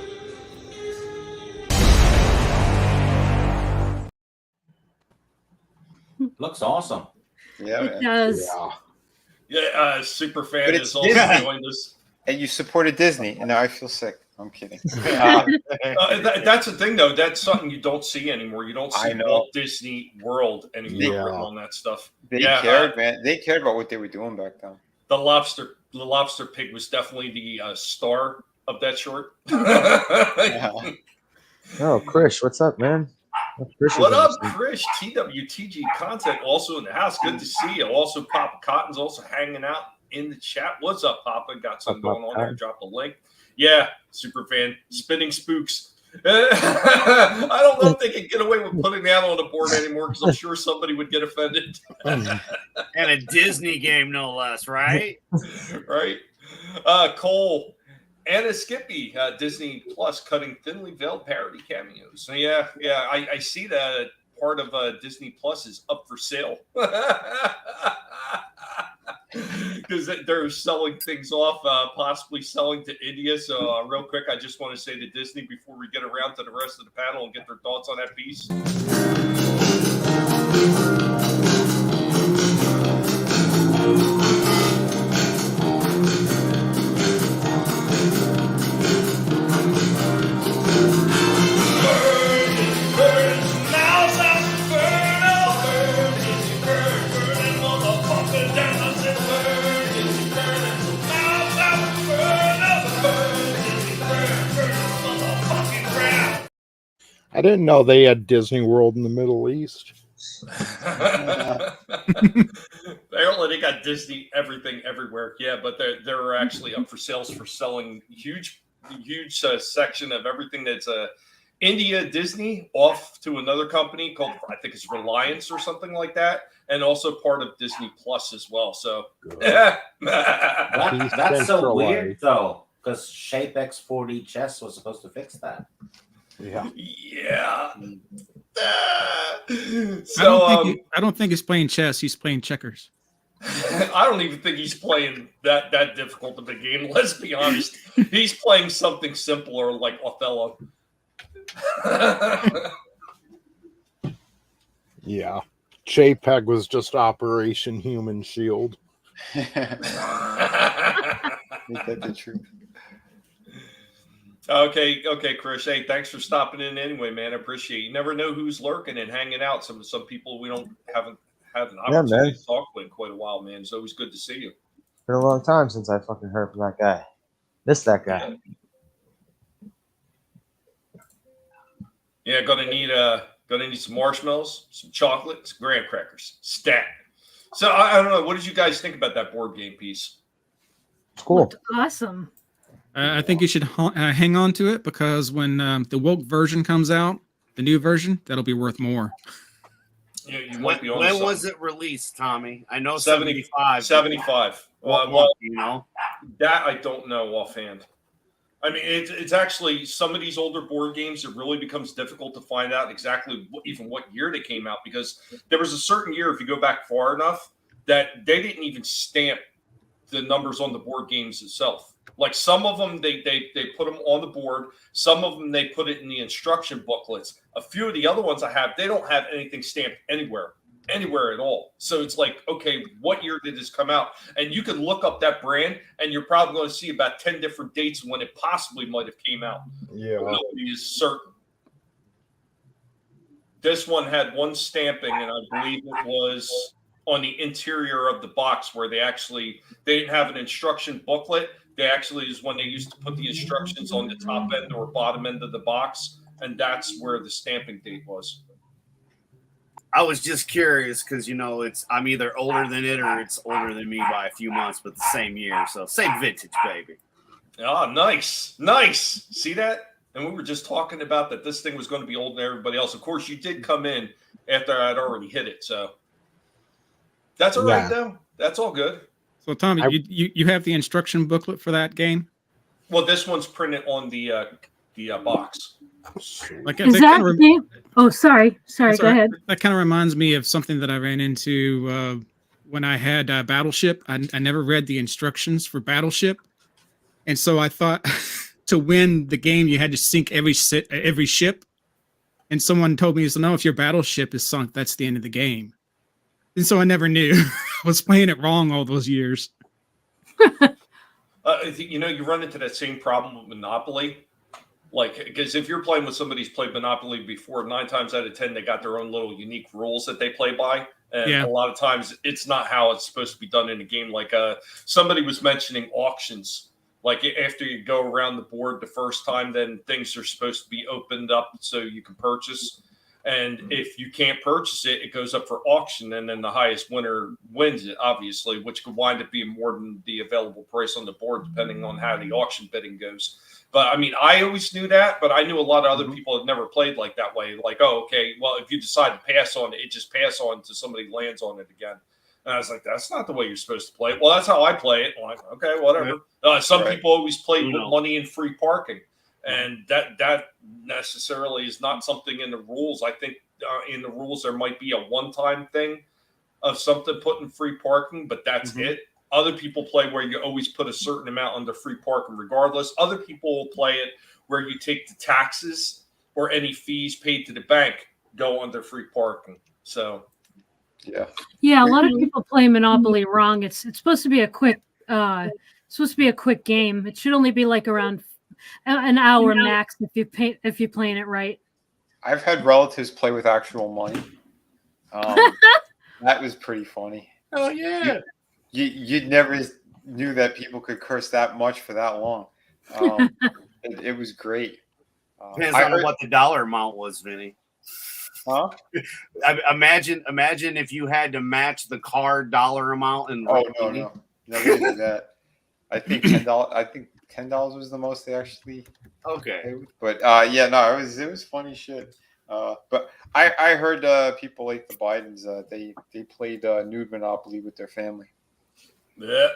[SPEAKER 9] Looks awesome.
[SPEAKER 6] Yeah,
[SPEAKER 4] It does.
[SPEAKER 2] Yeah, super fan
[SPEAKER 6] But
[SPEAKER 2] is
[SPEAKER 6] it's
[SPEAKER 2] also
[SPEAKER 6] Disney.
[SPEAKER 2] joined us.
[SPEAKER 6] And you supported Disney, and now I feel sick. I'm kidding.
[SPEAKER 2] That's the thing, though. That's something you don't see anymore. You don't see
[SPEAKER 6] I know.
[SPEAKER 2] Walt Disney World anymore
[SPEAKER 7] Yeah.
[SPEAKER 2] written on that stuff.
[SPEAKER 6] They cared, man. They cared about what they were doing back then.
[SPEAKER 2] The lobster pig was definitely the star of that short.
[SPEAKER 6] Yeah.
[SPEAKER 3] Oh, Krish, what's up, man?
[SPEAKER 2] What up, Krish? TWTG content also in the house. Good to see you. Also, Papa Cotton's also hanging out in the chat. What's up, Papa? Got something going on there. Drop a link. Yeah, super fan. Spinning spooks. I don't know if they can get away with putting that on the board anymore because I'm sure somebody would get offended.
[SPEAKER 10] And a Disney game, no less, right?
[SPEAKER 2] Right. Cole. Anna Skippy, Disney Plus cutting thinly veiled parody cameos. So yeah, I see that part of Disney Plus is up for sale because they're selling things off, possibly selling to India. So real quick, I just want to say to Disney before we get around to the rest of the panel and get their thoughts on that piece.
[SPEAKER 7] I didn't know they had Disney World in the Middle East.
[SPEAKER 2] Apparently they got Disney everything everywhere. Yeah, but they're actually up for sales for selling huge section of everything that's India Disney off to another company called, I think it's Reliance or something like that, and also part of Disney Plus as well. So
[SPEAKER 9] That's so weird though, because ShapeX 4D Chess was supposed to fix that.
[SPEAKER 7] Yeah.
[SPEAKER 2] Yeah.
[SPEAKER 5] So I don't think he's playing chess. He's playing checkers.
[SPEAKER 2] I don't even think he's playing that difficult of a game. Let's be honest. He's playing something simpler like Othello.
[SPEAKER 7] Yeah. JPEG was just Operation Human Shield.
[SPEAKER 6] Ain't that the truth?
[SPEAKER 2] Okay, Chris. Hey, thanks for stopping in anyway, man. I appreciate it. You never know who's lurking and hanging out. Some people we haven't had an opportunity to talk with in quite a while, man. It's always good to see you.
[SPEAKER 3] Been a long time since I fucking heard from that guy. Miss that guy.
[SPEAKER 2] Yeah, gonna need some marshmallows, some chocolate, some graham crackers, stat. So I don't know. What did you guys think about that board game piece?
[SPEAKER 3] It's cool.
[SPEAKER 4] Looked awesome.
[SPEAKER 5] I think you should hang on to it because when the woke version comes out, the new version, that'll be worth more.
[SPEAKER 2] You might be on.
[SPEAKER 10] When was it released, Tommy? I know
[SPEAKER 2] 75. 75.
[SPEAKER 10] Well, you know
[SPEAKER 2] that I don't know offhand. I mean, it's actually some of these older board games. It really becomes difficult to find out exactly what year they came out, because there was a certain year, if you go back far enough, that they didn't even stamp the numbers on the board games itself. Like some of them, they put them on the board. Some of them, they put it in the instruction booklets. A few of the other ones I have, they don't have anything stamped anywhere at all. So it's like, okay, what year did this come out? And you can look up that brand, and you're probably going to see about 10 different dates when it possibly might have came out.
[SPEAKER 7] Yeah.
[SPEAKER 2] Nobody is certain. This one had one stamping, and I believe it was on the interior of the box, where they didn't have an instruction booklet. They actually is when they used to put the instructions on the top end or bottom end of the box, and that's where the stamping date was.
[SPEAKER 10] I was just curious because I'm either older than it or it's older than me by a few months, but the same year, so same vintage, baby.
[SPEAKER 2] Oh, nice. See that? And we were just talking about that this thing was going to be older than everybody else. Of course, you did come in after I'd already hit it, so that's all right though. That's all good.
[SPEAKER 5] So Tommy, you have the instruction booklet for that game?
[SPEAKER 2] Well, this one's printed on the box.
[SPEAKER 5] Like,
[SPEAKER 4] is that game? Oh, sorry. Go ahead.
[SPEAKER 5] That kind of reminds me of something that I ran into when I had Battleship. I never read the instructions for Battleship, and so I thought to win the game you had to sink every ship. And someone told me, "No, if your battleship is sunk, that's the end of the game." And so I never knew. I was playing it wrong all those years.
[SPEAKER 2] You run into that same problem with Monopoly. Like, because if you're playing with somebody who's played Monopoly before, 9 times out of 10, they got their own little unique rules that they play by. And a lot of times it's not how it's supposed to be done in a game. Like somebody was mentioning auctions. Like after you go around the board the first time, then things are supposed to be opened up so you can purchase. And if you can't purchase it, it goes up for auction. And then the highest winner wins it, obviously, which could wind up being more than the available price on the board, depending on how the auction bidding goes. But I mean, I always knew that, but I knew a lot of other people had never played like that way. Like, oh, okay, well, if you decide to pass on it, just pass on until somebody lands on it again. And I was like, that's not the way you're supposed to play it. Well, that's how I play it. I'm like, okay, whatever. Some people always play with money and free parking. And that necessarily is not something in the rules. I think in the rules there might be a one-time thing of something put in free parking, but that's it. Other people play where you always put a certain amount under free parking regardless. Other people will play it where you take the taxes or any fees paid to the bank go under free parking. So,
[SPEAKER 4] yeah, a lot of people play Monopoly wrong. It's supposed to be a quick game. It should only be like around an hour max if you're playing it right.
[SPEAKER 6] I've had relatives play with actual money. That was pretty funny.
[SPEAKER 10] Oh yeah.
[SPEAKER 6] You never knew that people could curse that much for that long. It was great.
[SPEAKER 10] Depends on what the dollar amount was, Vinny.
[SPEAKER 6] Huh?
[SPEAKER 10] Imagine if you had to match the card dollar amount. And
[SPEAKER 6] no, never did that. I think $10. I think $10 was the most they actually.
[SPEAKER 10] Okay.
[SPEAKER 6] But it was funny shit. But I heard people like the Bidens. They played nude Monopoly with their family.
[SPEAKER 2] Yeah.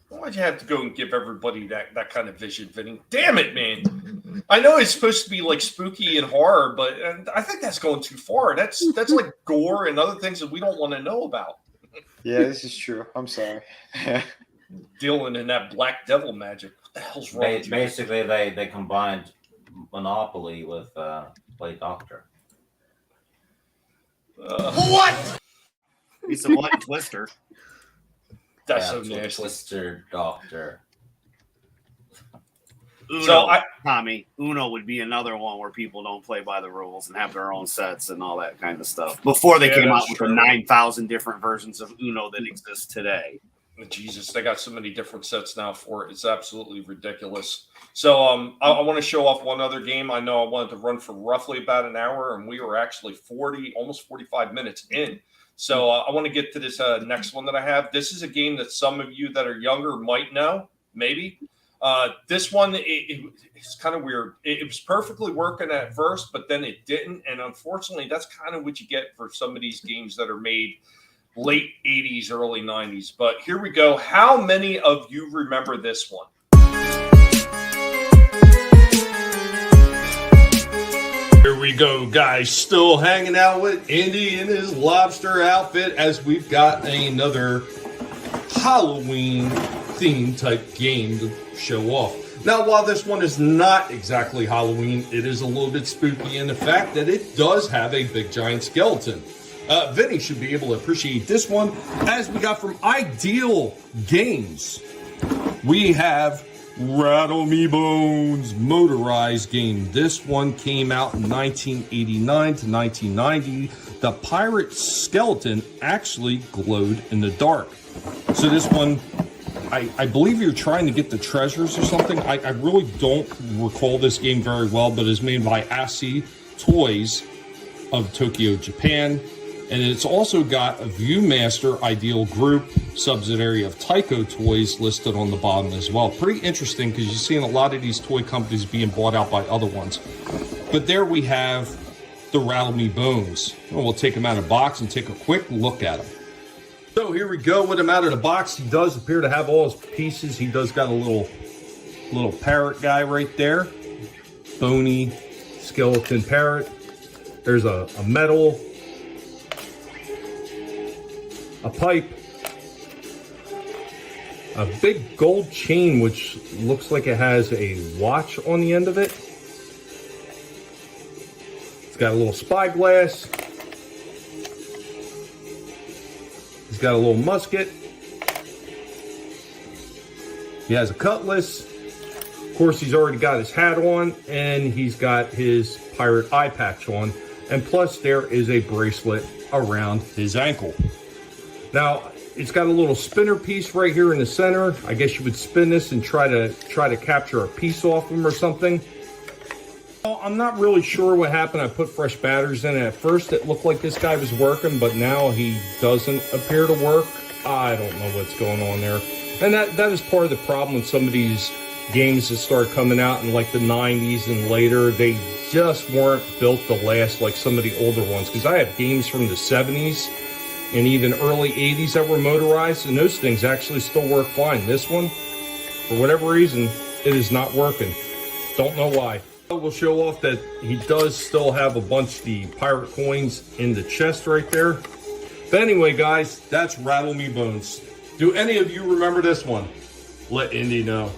[SPEAKER 2] Why'd you have to go and give everybody that kind of vision, Vinny? Damn it, man. I know it's supposed to be like spooky and horror, but I think that's going too far. That's like gore and other things that we don't want to know about.
[SPEAKER 6] Yeah, this is true. I'm sorry.
[SPEAKER 2] Dealing in that black devil magic. What the hell's wrong with you?
[SPEAKER 9] Basically, they combined Monopoly with Play Doctor.
[SPEAKER 2] What?
[SPEAKER 10] He's a blunt twister.
[SPEAKER 2] That's so nasty.
[SPEAKER 9] Twister Doctor.
[SPEAKER 10] Tommy, Uno would be another one where people don't play by the rules and have their own sets and all that kind of stuff. Before they came out with the 9,000 different versions of Uno that exist today.
[SPEAKER 2] Jesus, they got so many different sets now for it. It's absolutely ridiculous. So I want to show off one other game. I know I wanted to run for roughly about an hour, and we were actually almost 45 minutes in. So I want to get to this next one that I have. This is a game that some of you that are younger might know, maybe. This one, it's kind of weird. It was perfectly working at first, but then it didn't. And unfortunately, that's kind of what you get for some of these games that are made late 80s, early 90s. But here we go. How many of you remember this one? Here we go, guys. Still hanging out with Indy in his lobster outfit as we've got another Halloween theme type game to show off. Now, while this one is not exactly Halloween, it is a little bit spooky in the fact that it does have a big giant skeleton. Vinny should be able to appreciate this one, as we got from Ideal Games. We have Rattle Me Bones motorized game. This one came out in 1989 to 1990. The pirate skeleton actually glowed in the dark. So this one, I believe you're trying to get the treasures or something. I really don't recall this game very well, but it's made by ASI Toys of Tokyo, Japan. And it's also got a Viewmaster Ideal Group subsidiary of Tyco Toys listed on the bottom as well. Pretty interesting because you're seeing a lot of these toy companies being bought out by other ones. But there we have the Rattle Me Bones. Well, we'll take them out of the box and take a quick look at them. So here we go with him out of the box. He does appear to have all his pieces. He does got a little parrot guy right there. Bony skeleton parrot. There's a medal. A pipe, a big gold chain, which looks like it has a watch on the end of it. It's got a little spyglass. He's got a little musket. He has a cutlass. Of course, he's already got his hat on, and he's got his pirate eye patch on. And plus, there is a bracelet around his ankle. Now, it's got a little spinner piece right here in the center. I guess you would spin this and try to capture a piece off him or something. Well, I'm not really sure what happened. I put fresh batteries in it. At first, it looked like this guy was working, but now he doesn't appear to work. I don't know what's going on there. And that is part of the problem with some of these games that start coming out in like the 90s and later. They just weren't built to last like some of the older ones. Because I have games from the 70s and even early 80s that were motorized, and those things actually still work fine. This one, for whatever reason, it is not working. Don't know why. We'll show off that he does still have a bunch of the pirate coins in the chest right there. But anyway, guys, that's Rattle Me Bones. Do any of you remember this one? Let Indy know.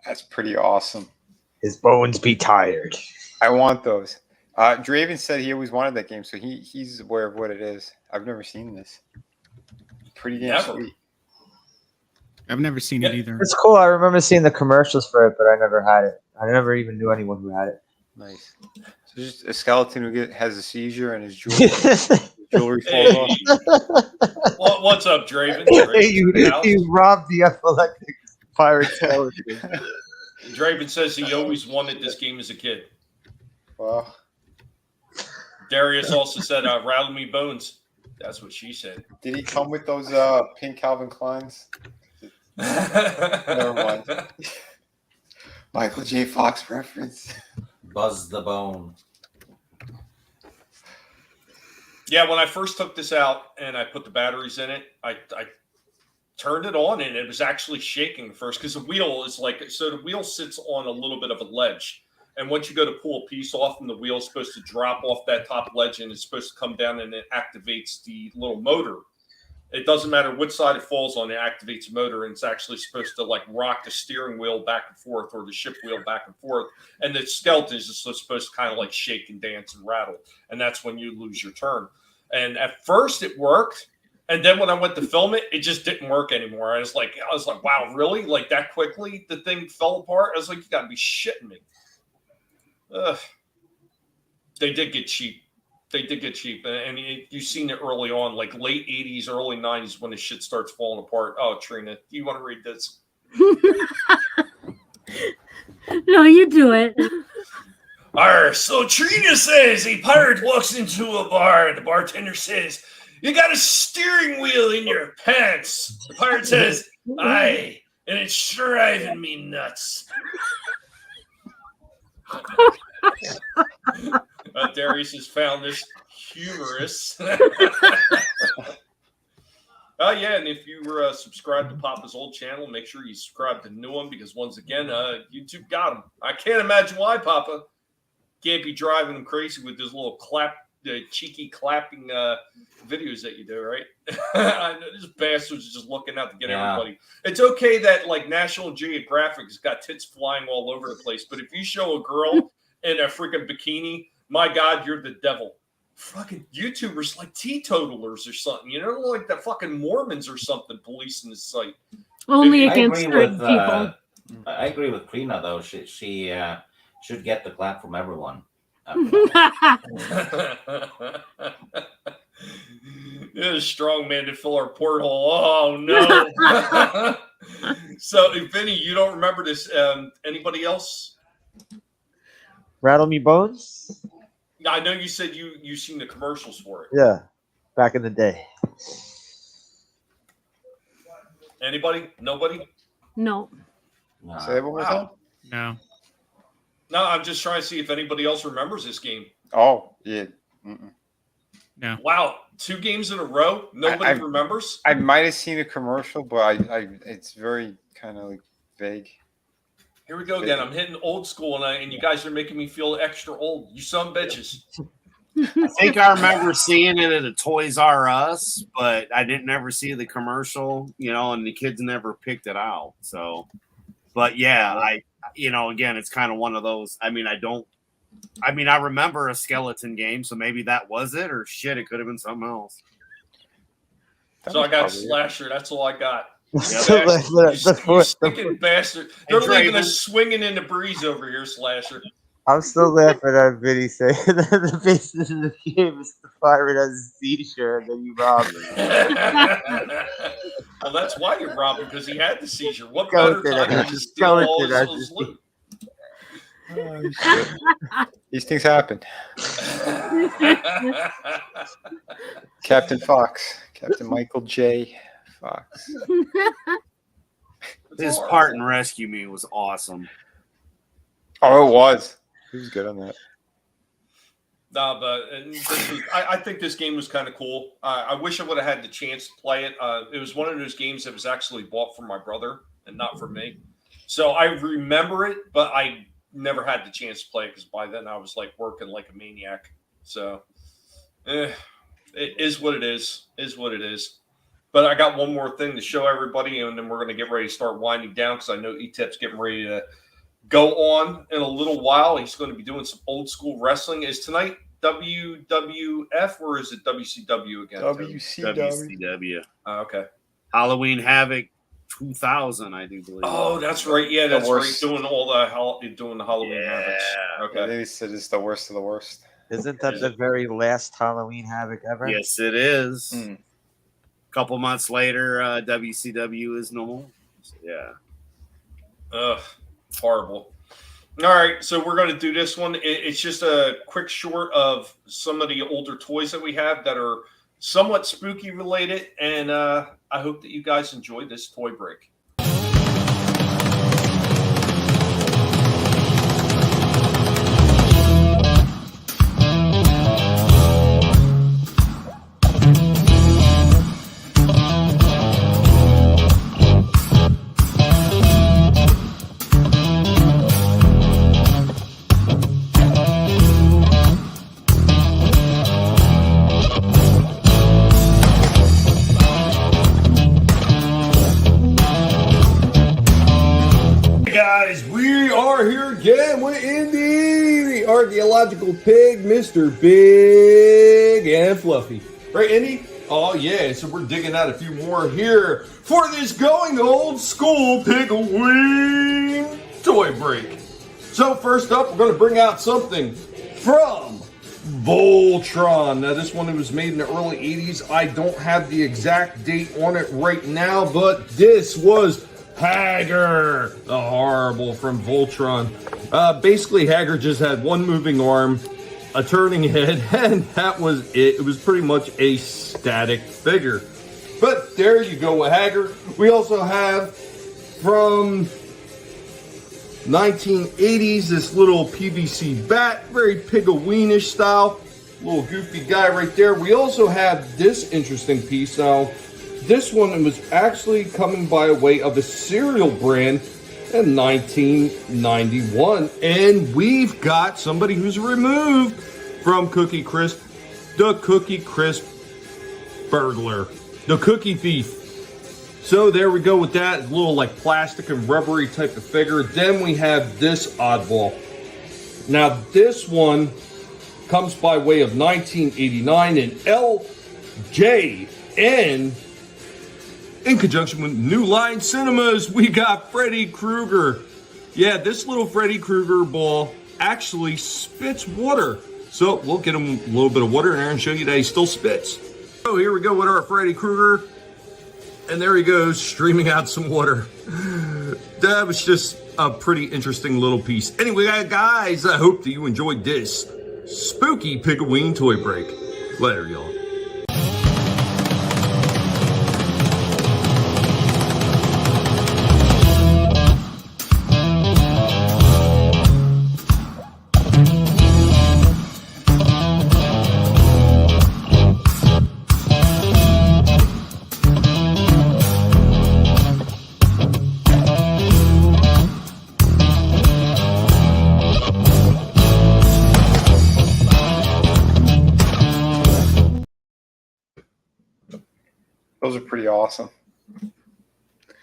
[SPEAKER 6] That's pretty awesome.
[SPEAKER 3] His bones be tired.
[SPEAKER 6] I want those. Draven said he always wanted that game, so he's aware of what it is. I've never seen this. Pretty damn sweet.
[SPEAKER 5] I've never seen it either.
[SPEAKER 3] It's cool. I remember seeing the commercials for it, but I never had it. I never even knew anyone who had it.
[SPEAKER 6] Nice. So just a skeleton who has a seizure and his jewelry falls off.
[SPEAKER 2] What's up, Draven?
[SPEAKER 3] You robbed the epileptic pirate skeleton.
[SPEAKER 2] Draven says he always wanted this game as a kid.
[SPEAKER 6] Wow.
[SPEAKER 2] Darius also said, Rattle Me Bones. That's what she said.
[SPEAKER 6] Did he come with those pink Calvin Kleins? Never mind. Michael J. Fox reference.
[SPEAKER 9] Buzz the Bone.
[SPEAKER 2] Yeah, when I first took this out and I put the batteries in it, I turned it on and it was actually shaking first because the wheel is like, so the wheel sits on a little bit of a ledge. And once you go to pull a piece off and the wheel is supposed to drop off that top ledge and it's supposed to come down and it activates the little motor. It doesn't matter which side it falls on, it activates the motor, and it's actually supposed to like rock the steering wheel back and forth or the ship wheel back and forth. And the skeleton is just supposed to kind of like shake and dance and rattle. And that's when you lose your turn. And at first it worked. And then when I went to film it, it just didn't work anymore. I was like, wow, really? Like that quickly? The thing fell apart? I was like, you gotta be shitting me. They did get cheap. They did get cheap. And you've seen it early on, like late 80s, early 90s when the shit starts falling apart. Oh, Trina, do you want to read this?
[SPEAKER 4] No, you do it.
[SPEAKER 2] So Trina says a pirate walks into a bar. The bartender says, "You got a steering wheel in your pants." The pirate says, "Aye, and it's driving me nuts." Darius has found this humorous. Oh, yeah, and if you were subscribed to Papa's old channel, make sure you subscribe to the new one because, once again, YouTube got him. I can't imagine why, Papa. Can't be driving him crazy with those little cheeky clapping videos that you do, right? I know this bastard's just looking out to get everybody. It's okay that, like, National Geographic has got tits flying all over the place, but if you show a girl in a freaking bikini, my God, you're the devil. Fucking YouTubers like teetotalers or something, you know, like the fucking Mormons or something policing the site.
[SPEAKER 4] Only against certain people.
[SPEAKER 9] I agree with Trina, though. She should get the clap from everyone.
[SPEAKER 2] You're a strong man to fill our porthole. Oh, no. So, Vinny, you don't remember this. Anybody else?
[SPEAKER 3] Rattle Me Bones?
[SPEAKER 2] I know you said you seen the commercials for it.
[SPEAKER 3] Yeah, back in the day.
[SPEAKER 2] Anybody? Nobody?
[SPEAKER 4] No.
[SPEAKER 6] Say it one more time.
[SPEAKER 5] No.
[SPEAKER 2] No, I'm just trying to see if anybody else remembers this game.
[SPEAKER 6] Oh, yeah.
[SPEAKER 5] No.
[SPEAKER 2] Wow, 2 games in a row? Nobody remembers?
[SPEAKER 6] I might have seen a commercial, but it's very kind of like vague.
[SPEAKER 2] Here we go again. I'm hitting old school, and you guys are making me feel extra old. You some bitches.
[SPEAKER 10] I think I remember seeing it at a Toys R Us, but I didn't ever see the commercial, you know, and the kids never picked it out. So, but yeah, again, it's kind of one of those. I remember a skeleton game, so maybe that was it, or shit, it could have been something else.
[SPEAKER 2] So I got Slasher. That's all I got. You stinking bastard. They're leaving us swinging in the breeze over here, Slasher.
[SPEAKER 3] I'm still laughing at Vinny saying that the basis of the game is the pirate has a seizure and then you rob him.
[SPEAKER 2] Well, that's why you robbed him, because he had the seizure. What better time to steal all his loot?
[SPEAKER 6] Oh, shit. These things happen. Captain Fox. Captain Michael J. Fox.
[SPEAKER 10] His part in Rescue Me was awesome.
[SPEAKER 6] Oh, it was. He was good on that.
[SPEAKER 2] No, but I think this game was kind of cool. I wish I would have had the chance to play it. It was one of those games that was actually bought for my brother and not for me. So I remember it, but I never had the chance to play it because by then I was like working like a maniac. So it is what it is. Is what it is. But I got one more thing to show everybody, and then we're going to get ready to start winding down because I know E-Tip's getting ready to go on in a little while. He's going to be doing some old school wrestling. Is tonight WWF or is it WCW again?
[SPEAKER 10] WCW.
[SPEAKER 2] Okay.
[SPEAKER 10] Halloween Havoc 2000, I do believe.
[SPEAKER 2] Oh, that's right. Yeah, that's right. Doing the Halloween Havocs. Okay.
[SPEAKER 6] They said it's the worst of the worst.
[SPEAKER 3] Isn't that the very last Halloween Havoc ever?
[SPEAKER 10] Yes, it is. A couple months later, WCW is no more. So, yeah.
[SPEAKER 2] Ugh, horrible. All right, so we're going to do this one. It's just a quick short of some of the older toys that we have that are somewhat spooky related, and I hope that you guys enjoy this toy break.
[SPEAKER 11] Guys, we are here again with Indy, the archaeological pig, Mr. Big and Fluffy. Right, Indy? Oh, yeah, so we're digging out a few more here for this going old school pickle wing toy break. So first up, we're going to bring out something from Voltron. Now, this one was made in the early 80s. I don't have the exact date on it right now, but this was Hager, the horrible from Voltron. Basically, Hager just had one moving arm, a turning head, and that was it. It was pretty much a static figure. But there you go with Hager. We also have from 1980s this little PVC bat, very Pigaloonish style. Little goofy guy right there. We also have this interesting piece. Now, this one was actually coming by way of a cereal brand in 1991. And we've got somebody who's removed from Cookie Crisp, the Cookie Crisp burglar, the cookie thief. So there we go with that. A little like plastic and rubbery type of figure. Then we have this oddball. Now, this one comes by way of 1989 in LJN. In conjunction with New Line Cinemas, we got Freddy Krueger. Yeah, this little Freddy Krueger ball actually spits water. So we'll get him a little bit of water in there and show you that he still spits. So here we go with our Freddy Krueger. And there he goes, streaming out some water. That was just a pretty interesting little piece. Anyway, guys, I hope that you enjoyed this spooky Pigaween toy break. Later, y'all.
[SPEAKER 6] Those are pretty awesome.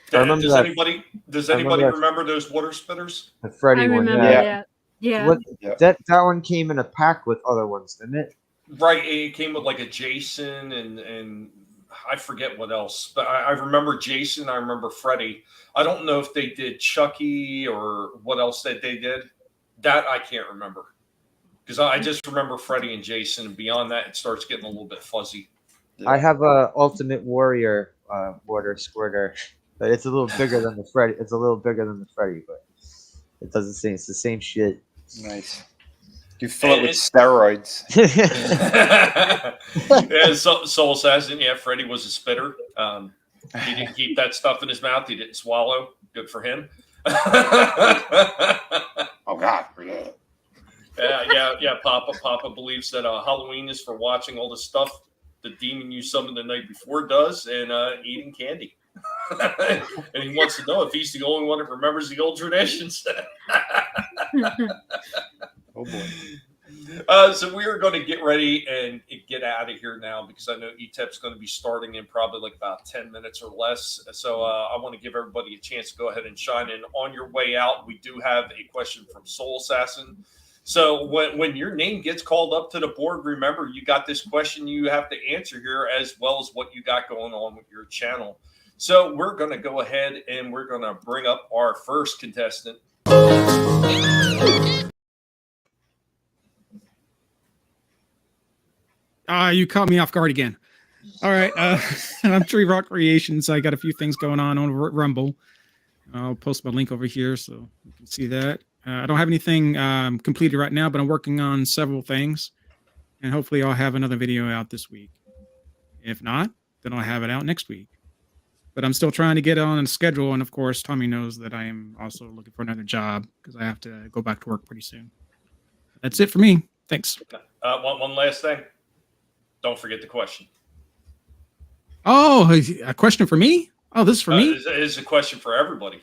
[SPEAKER 2] Does anybody remember those water spitters?
[SPEAKER 3] The Freddy one.
[SPEAKER 4] Yeah.
[SPEAKER 3] That one came in a pack with other ones, didn't it?
[SPEAKER 2] Right. It came with like a Jason and I forget what else, but I remember Jason. I remember Freddy. I don't know if they did Chucky or what else that they did. That I can't remember because I just remember Freddy and Jason. And beyond that, it starts getting a little bit fuzzy.
[SPEAKER 3] I have a Ultimate Warrior water squirter, but it's a little bigger than the Freddy. It's a little bigger than the Freddy, but it doesn't seem it's the same shit.
[SPEAKER 6] Nice. You fill it with steroids.
[SPEAKER 2] Yeah, Soul Assassin. Yeah, Freddy was a spitter. He didn't keep that stuff in his mouth. He didn't swallow. Good for him.
[SPEAKER 6] Oh God.
[SPEAKER 2] Yeah. Papa believes that Halloween is for watching all the stuff the demon you summoned the night before does and eating candy. And he wants to know if he's the only one that remembers the old traditions.
[SPEAKER 6] Oh boy.
[SPEAKER 2] So we are going to get ready and get out of here now because I know ETEP's going to be starting in probably like about 10 minutes or less. So I want to give everybody a chance to go ahead and chime in. On your way out, we do have a question from Soul Assassin. So when your name gets called up to the board, remember, you got this question you have to answer here as well as what you got going on with your channel. So we're going to go ahead and we're going to bring up our first contestant.
[SPEAKER 5] You caught me off guard again. All right. I'm Tree Rock Creations. I got a few things going on Rumble. I'll post my link over here so you can see that. I don't have anything completed right now, but I'm working on several things. And hopefully I'll have another video out this week. If not, then I'll have it out next week. But I'm still trying to get on a schedule. And of course, Tommy knows that I am also looking for another job because I have to go back to work pretty soon. That's it for me. Thanks.
[SPEAKER 2] One last thing. Don't forget the question.
[SPEAKER 5] Oh, a question for me? Oh, this is for me?
[SPEAKER 2] It's a question for everybody.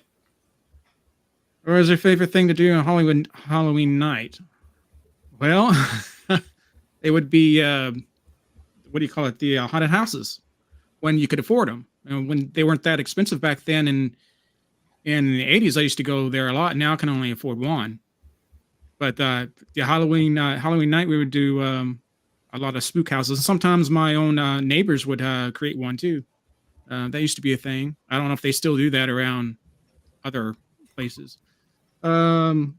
[SPEAKER 5] Or is your favorite thing to do on Halloween night? Well, it would be, what do you call it? The haunted houses when you could afford them. And when they weren't that expensive back then in the 80s, I used to go there a lot. Now I can only afford one. But the Halloween night, we would do a lot of spook houses. Sometimes my own neighbors would create one too. That used to be a thing. I don't know if they still do that around other places.
[SPEAKER 2] I know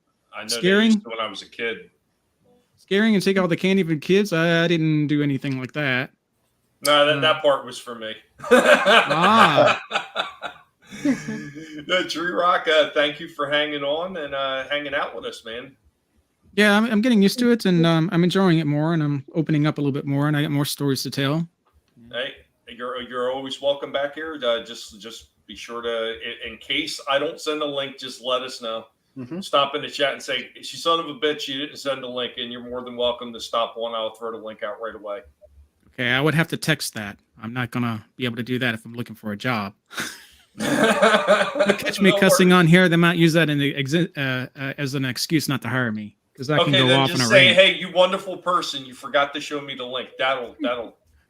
[SPEAKER 5] scaring
[SPEAKER 2] they used to when I was a kid.
[SPEAKER 5] Scaring and take all the candy from kids. I didn't do anything like that.
[SPEAKER 2] No, that part was for me. Tree Rock, thank you for hanging on and hanging out with us, man.
[SPEAKER 5] Yeah, I'm getting used to it, and I'm enjoying it more, and I'm opening up a little bit more, and I got more stories to tell.
[SPEAKER 2] Hey, you're always welcome back here. Just be sure to, in case I don't send a link, just let us know.
[SPEAKER 6] Mm-hmm.
[SPEAKER 2] Stop in the chat and say, "She son of a bitch, you didn't send a link," and you're more than welcome to stop on. I'll throw the link out right away.
[SPEAKER 5] Okay, I would have to text that. I'm not gonna be able to do that if I'm looking for a job. Catch me cussing on here. They might use that in the as an excuse not to hire me, because I can go off on a
[SPEAKER 2] say,
[SPEAKER 5] rant.
[SPEAKER 2] "Hey, you wonderful person, you forgot to show me the link." That'll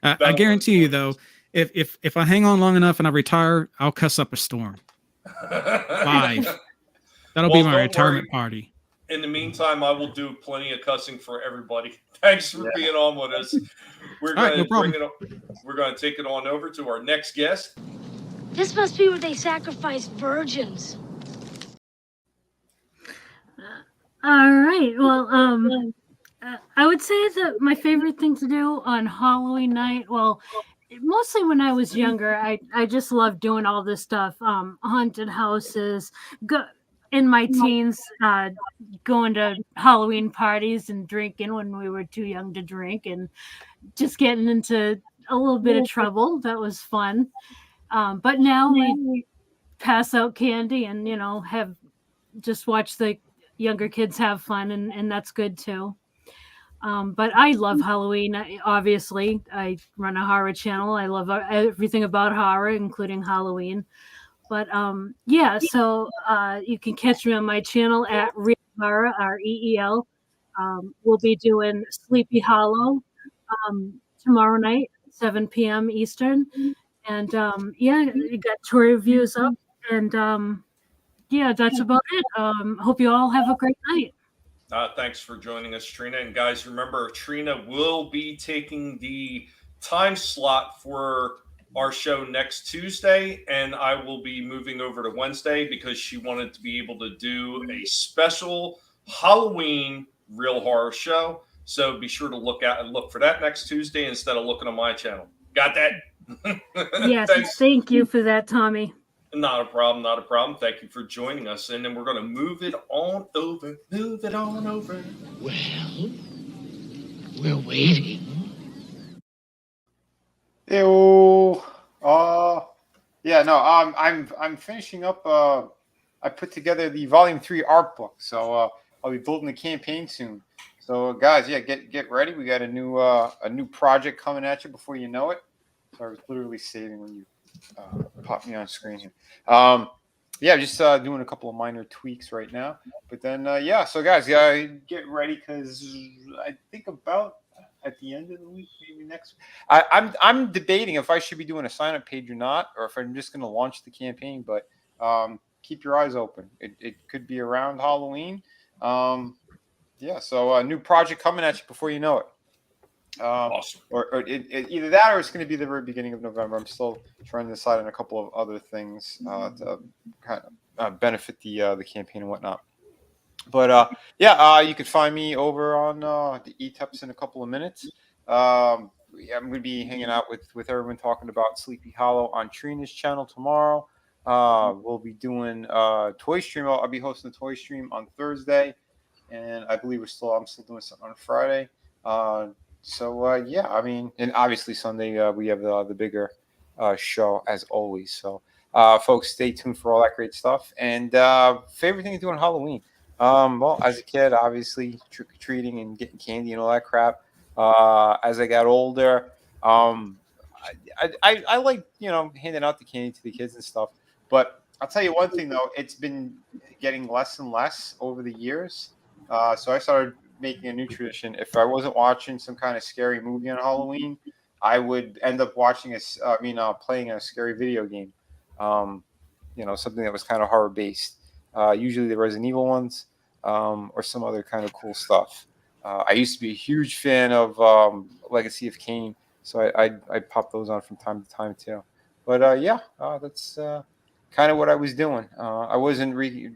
[SPEAKER 5] I guarantee you, though, if I hang on long enough and I retire, I'll cuss up a storm. Live. That'll be my retirement party.
[SPEAKER 2] In the meantime, I will do plenty of cussing for everybody. Thanks for being on with us. We're going to We're going to take it on over to our next guest.
[SPEAKER 8] This must be where they sacrifice virgins.
[SPEAKER 4] All right. Well, I would say that my favorite thing to do on Halloween night, well, mostly when I was younger, I just loved doing all this stuff. Haunted houses, in my teens, going to Halloween parties and drinking when we were too young to drink, and just getting into a little bit of trouble. That was fun. But now we pass out candy and, have just watch the younger kids have fun, and that's good too. But I love Halloween. Obviously, I run a horror channel. I love everything about horror, including Halloween. But yeah, so you can catch me on my channel at Real Horror, REEL. We'll be doing Sleepy Hollow tomorrow night, 7 p.m. Eastern. And yeah, you got tour reviews up. And yeah, that's about it. Hope you all have a great night.
[SPEAKER 2] Thanks for joining us, Trina. And guys, remember, Trina will be taking the time slot for our show next Tuesday, and I will be moving over to Wednesday because she wanted to be able to do a special Halloween Real Horror show. So be sure to look for that next Tuesday instead of looking on my channel. Got that?
[SPEAKER 4] Yes, thank you for that, Tommy.
[SPEAKER 2] Not a problem, not a problem. Thank you for joining us. And then we're going to move it on over.
[SPEAKER 12] Well, we're waiting.
[SPEAKER 6] Ew. Yeah, no, I'm finishing up. I put together the Volume 3 art book, so I'll be building the campaign soon. So, guys, yeah, get ready. We got a new project coming at you before you know it. So I was literally saving when you popped me on screen here. Yeah, just doing a couple of minor tweaks right now. But then, yeah, so guys, yeah, get ready because I think about at the end of the week, maybe next week. I'm debating if I should be doing a sign-up page or not, or if I'm just going to launch the campaign. But keep your eyes open. It could be around Halloween. Yeah, so a new project coming at you before you know it.
[SPEAKER 2] Awesome.
[SPEAKER 6] Or either that or it's going to be the very beginning of November. I'm still trying to decide on a couple of other things to kind of benefit the campaign and whatnot. But yeah, you can find me over on the ETEPs in a couple of minutes. I'm going to be hanging out with everyone talking about Sleepy Hollow on Trina's channel tomorrow. We'll be doing Toy Stream. I'll be hosting a Toy Stream on Thursday, and I believe I'm still doing something on Friday. So yeah, I mean, and obviously Sunday we have the bigger show as always. So folks, stay tuned for all that great stuff. And favorite thing to do on Halloween. Well, as a kid, obviously trick-or-treating and getting candy and all that crap. As I got older, I like, handing out the candy to the kids and stuff. But I'll tell you one thing, though. It's been getting less and less over the years. So I started making a new tradition. If I wasn't watching some kind of scary movie on Halloween, I would end up watching playing a scary video game. Something that was kind of horror-based. Usually the Resident Evil ones, or some other kind of cool stuff. I used to be a huge fan of Legacy of Kain, so I'd pop those on from time to time too. But yeah, that's kind of what I was doing. I wasn't really,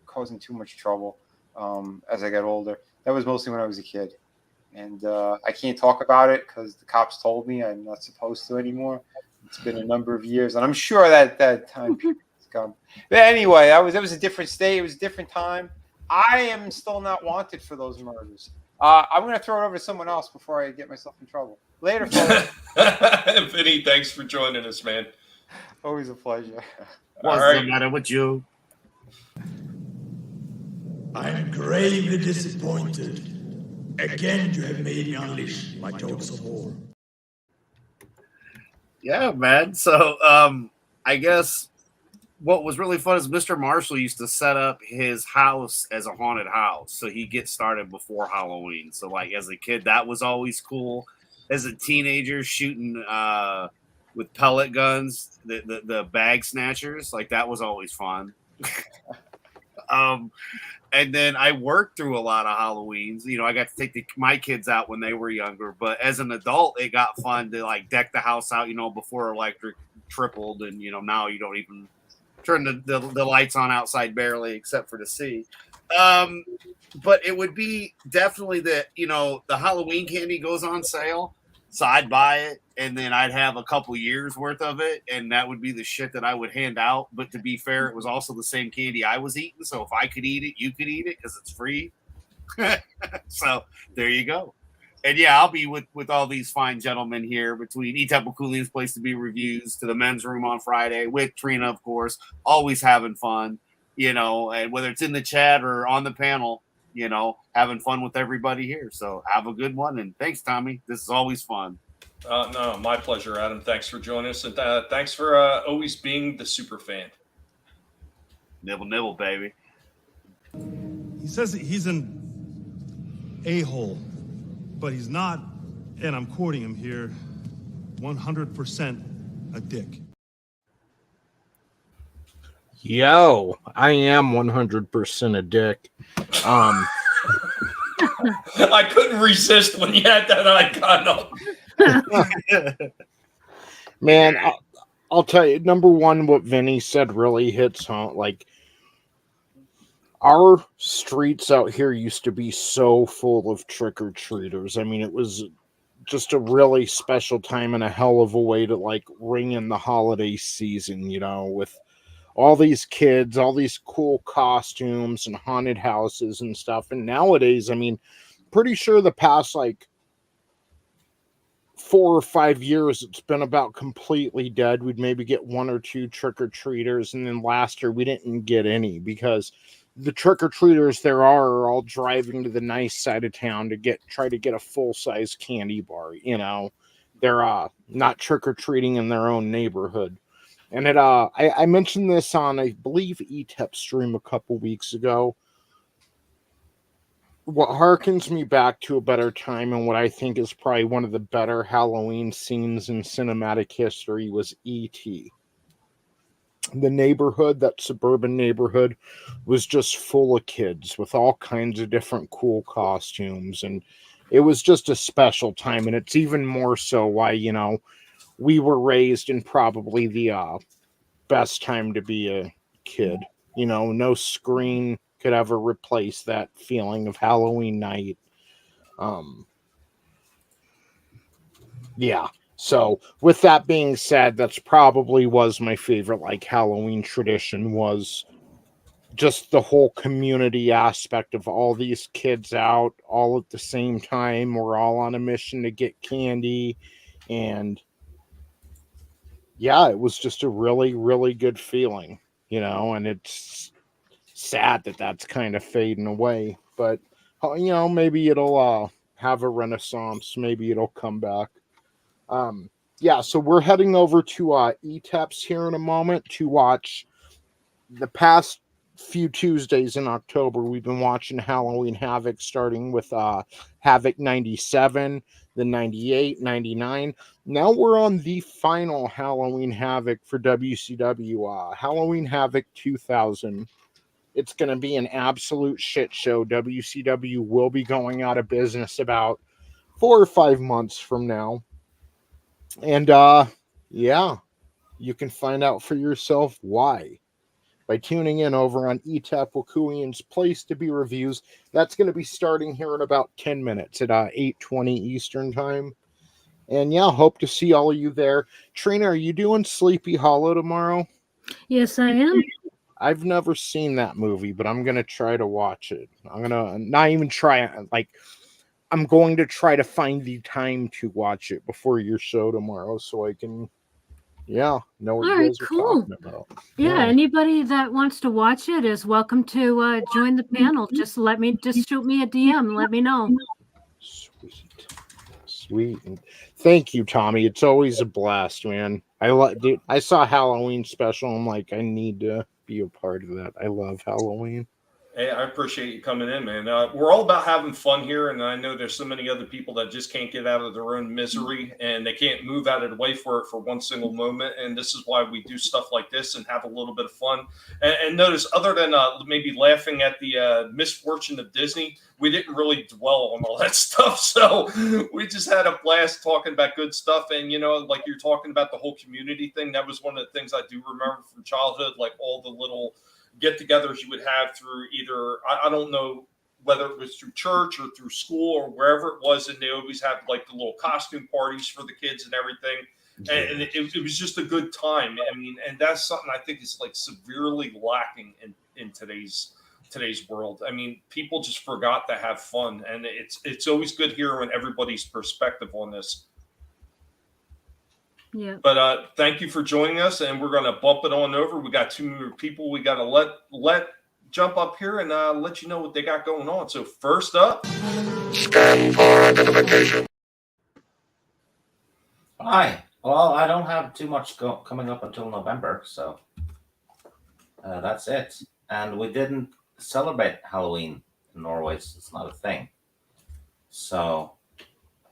[SPEAKER 6] causing too much trouble as I got older. That was mostly when I was a kid. And I can't talk about it because the cops told me I'm not supposed to anymore. It's been a number of years, and I'm sure that time has come. But anyway, it was a different state. It was a different time. I am still not wanted for those murders. I'm going to throw it over to someone else before I get myself in trouble. Later, folks.
[SPEAKER 2] Vinny, thanks for joining us, man.
[SPEAKER 6] Always a pleasure.
[SPEAKER 10] What's the matter with you?
[SPEAKER 13] I'm gravely disappointed. Again, you have made me unleash my dogs of war.
[SPEAKER 10] Yeah, man. So, I guess what was really fun is Mr. Marshall used to set up his house as a haunted house, so he gets started before Halloween. So, like as a kid, that was always cool. As a teenager, shooting with pellet guns, the bag snatchers, like that was always fun. And then I worked through a lot of Halloweens. You know, I got to take my kids out when they were younger. But as an adult, it got fun to like deck the house out, you know, before electric tripled. And, you know, now you don't even turn the lights on outside barely except for to see. But it would be definitely that, you know, the Halloween candy goes on sale. So I'd buy it, and then I'd have a couple years worth of it, and that would be the shit that I would hand out. But to be fair, it was also the same candy I was eating. So if I could eat it, you could eat it because it's free. So there you go. And yeah, I'll be with all these fine gentlemen here between E-Temple Coolian's Place to Be Reviews to the men's room on Friday with Trina, of course, always having fun, you know, and whether it's in the chat or on the panel, you know, having fun with everybody here. So have a good one. And thanks, Tommy. This is always fun.
[SPEAKER 2] No, my pleasure, Adam. Thanks for joining us. And thanks for always being the super fan.
[SPEAKER 10] Nibble, nibble, baby.
[SPEAKER 14] He says that he's an a-hole, but he's not, and I'm quoting him here, 100% a dick.
[SPEAKER 7] Yo, I am 100% a dick.
[SPEAKER 2] I couldn't resist when you had that icon up.
[SPEAKER 7] Man, I'll tell you, number one, what Vinny said really hits home. Like, our streets out here used to be so full of trick-or-treaters. I mean, it was just a really special time and a hell of a way to, like, ring in the holiday season, you know, with all these kids, all these cool costumes and haunted houses and stuff. And nowadays, I mean, pretty sure the past like 4 or 5 years, it's been about completely dead. We'd maybe get 1 or 2 trick-or-treaters. And then last year we didn't get any because the trick-or-treaters there are all driving to the nice side of town to try to get a full-size candy bar. You know, they're not trick-or-treating in their own neighborhood. And I mentioned this on, I believe, ETEP stream a couple weeks ago. What harkens me back to a better time and what I think is probably one of the better Halloween scenes in cinematic history was E.T. The neighborhood, that suburban neighborhood, was just full of kids with all kinds of different cool costumes. And it was just a special time. And it's even more so why, you know, we were raised in probably the best time to be a kid. You know, no screen could ever replace that feeling of Halloween night. Yeah. So with that being said, that's probably was my favorite like Halloween tradition, was just the whole community aspect of all these kids out all at the same time. We're all on a mission to get candy. And yeah, it was just a really, really good feeling, you know, and it's sad that that's kind of fading away, but you know, maybe it'll have a renaissance. Maybe it'll come back. Yeah, so we're heading over to ETEPs here in a moment to watch the past few Tuesdays in October. We've been watching Halloween Havoc, starting with Havoc 97, then 98, 99. Now we're on the final Halloween Havoc for WCW, Halloween Havoc 2000. It's going to be an absolute shit show. WCW will be going out of business about 4 or 5 months from now. And yeah, you can find out for yourself why by tuning in over on E-Temple Coolian's Place to Be Reviews. That's going to be starting here in about 10 minutes at 8:20 Eastern Time. And yeah, hope to see all of you there. Trina, are you doing Sleepy Hollow tomorrow?
[SPEAKER 4] Yes, I am.
[SPEAKER 7] I've never seen that movie, but I'm gonna try to watch it. I'm gonna not even try it. Like, I'm going to try to find the time to watch it before your show tomorrow, so I can, know what you guys are talking about.
[SPEAKER 4] Yeah, anybody that wants to watch it is welcome to join the panel. Just shoot me a DM. Let me know.
[SPEAKER 7] Sweet. And thank you, Tommy. It's always a blast, man. Dude, I saw Halloween special. I'm like, I need to be a part of that. I love Halloween.
[SPEAKER 2] Hey, I appreciate you coming in, man. We're all about having fun here, and I know there's so many other people that just can't get out of their own misery, and they can't move out of the way for it for one single moment. And this is why we do stuff like this and have a little bit of fun. And notice, other than maybe laughing at the misfortune of Disney, we didn't really dwell on all that stuff. So we just had a blast talking about good stuff. And, like you're talking about the whole community thing, that was one of the things I do remember from childhood, like all the little get-togethers you would have through either, I don't know whether it was through church or through school or wherever it was, and they always have like the little costume parties for the kids and everything. And it was just a good time. I mean, and that's something I think is like severely lacking in today's world. I mean, people just forgot to have fun, and it's always good hearing everybody's perspective on this.
[SPEAKER 4] Yeah.
[SPEAKER 2] But thank you for joining us, and we're going to bump it on over. We got 2 more people we got to let jump up here and let you know what they got going on. So first up,
[SPEAKER 1] scan for identification.
[SPEAKER 9] Hi. Well, I don't have too much coming up until November, so that's it. And we didn't celebrate Halloween in Norway. So it's not a thing. So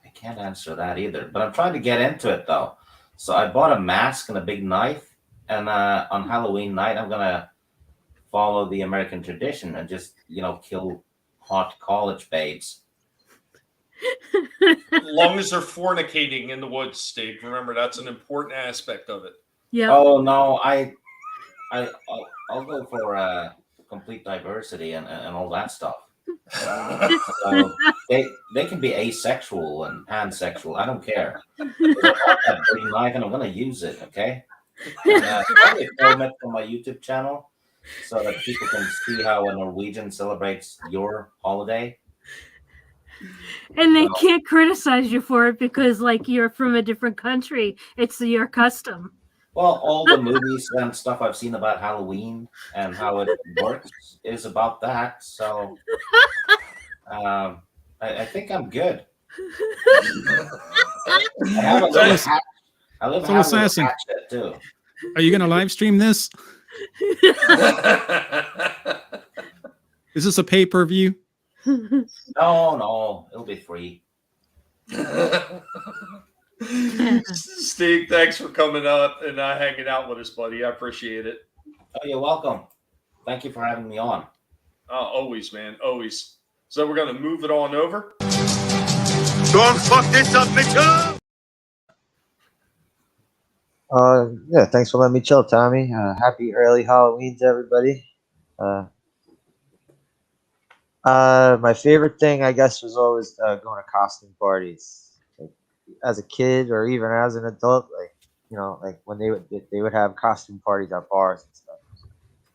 [SPEAKER 9] I can't answer that either. But I'm trying to get into it, though. So I bought a mask and a big knife, and on Halloween night, I'm going to follow the American tradition and just, kill hot college babes.
[SPEAKER 2] as long as they're fornicating in the woods, Steve, remember, that's an important aspect of it.
[SPEAKER 4] Yeah.
[SPEAKER 9] Oh, no, I'll go for complete diversity and all that stuff. So they can be asexual and pansexual. I don't care. I got that big knife and I'm going to use it, okay? And, probably film it on my YouTube channel so that people can see how a Norwegian celebrates your holiday.
[SPEAKER 4] And they can't criticize you for it because, like, you're from a different country. It's your custom.
[SPEAKER 9] Well, all the movies and stuff I've seen about Halloween and how it works is about that. So I think I'm good. I have a little hat. I live in Hatchet too.
[SPEAKER 5] Are you going to live stream this? Is this a pay-per-view?
[SPEAKER 9] No, it'll be free.
[SPEAKER 2] Steve, thanks for coming up and hanging out with us, buddy. I appreciate it.
[SPEAKER 9] Oh, you're welcome. Thank you for having me on.
[SPEAKER 2] Always, man, always. So we're going to move it on over.
[SPEAKER 13] Don't fuck this up, Mitchell!
[SPEAKER 3] Yeah, thanks for letting me chill, Tommy. Happy early Halloween to everybody. My favorite thing, I guess, was always going to costume parties. Like, as a kid or even as an adult, like when they would have costume parties at bars and stuff.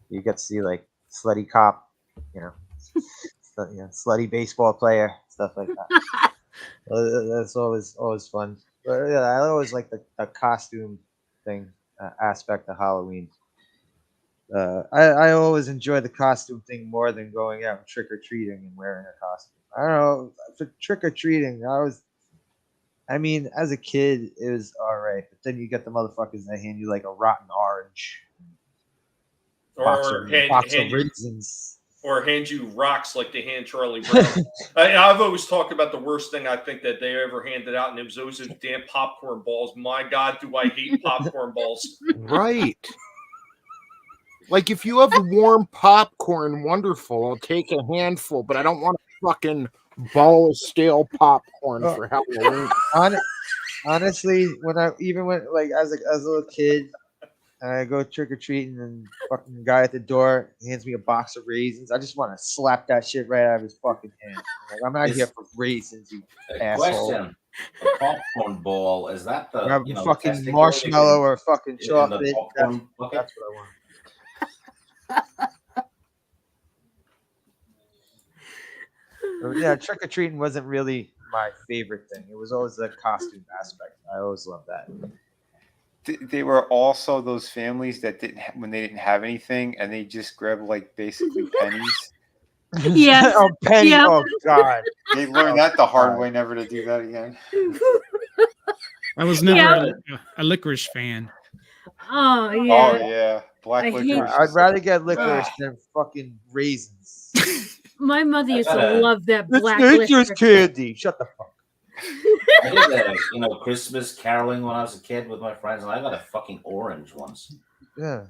[SPEAKER 3] You get to see like slutty cop, slutty baseball player, stuff like that. That's always fun. But yeah, I always like the costume thing aspect of Halloween. I always enjoy the costume thing more than going out trick or treating and wearing a costume. I don't know, for trick or treating, as a kid it was all right, but then you get the motherfuckers that hand you like a rotten orange, box of raisins,
[SPEAKER 2] or hand you rocks like they hand Charlie Brown. I've always talked about the worst thing I think that they ever handed out, and it was those damn popcorn balls. My God, do I hate popcorn balls?
[SPEAKER 7] Right. Like, if you have warm popcorn, wonderful. I'll take a handful, but I don't want a fucking ball of stale popcorn for Halloween.
[SPEAKER 3] Honestly, when as a little kid, and I go trick or treating, and fucking guy at the door hands me a box of raisins, I just want to slap that shit right out of his fucking hand. Like, I'm not here for raisins, you asshole.
[SPEAKER 9] Question: A popcorn ball, is that the
[SPEAKER 3] Grab
[SPEAKER 9] you know
[SPEAKER 3] fucking
[SPEAKER 9] testicle
[SPEAKER 3] marshmallow or fucking
[SPEAKER 9] in the
[SPEAKER 3] chocolate.
[SPEAKER 9] popcorn bucket?
[SPEAKER 3] That's what I want. Yeah, trick or treating wasn't really my favorite thing. It was always the costume aspect. I always loved that.
[SPEAKER 6] They were also those families that when they didn't have anything and they just grabbed like basically pennies.
[SPEAKER 4] Yes.
[SPEAKER 3] Oh, penny.
[SPEAKER 4] Yeah.
[SPEAKER 3] Oh, God.
[SPEAKER 6] They learned that the hard way, never to do that again.
[SPEAKER 5] I was never a licorice fan.
[SPEAKER 4] Oh yeah.
[SPEAKER 6] Oh yeah, black
[SPEAKER 4] I
[SPEAKER 6] licorice.
[SPEAKER 3] I'd rather get licorice than fucking raisins.
[SPEAKER 4] My mother used to love that black
[SPEAKER 3] It's just
[SPEAKER 4] licorice.
[SPEAKER 3] candy. Shut the fuck.
[SPEAKER 9] I did Christmas caroling when I was a kid with my friends, and I got a fucking orange once.
[SPEAKER 3] Yeah.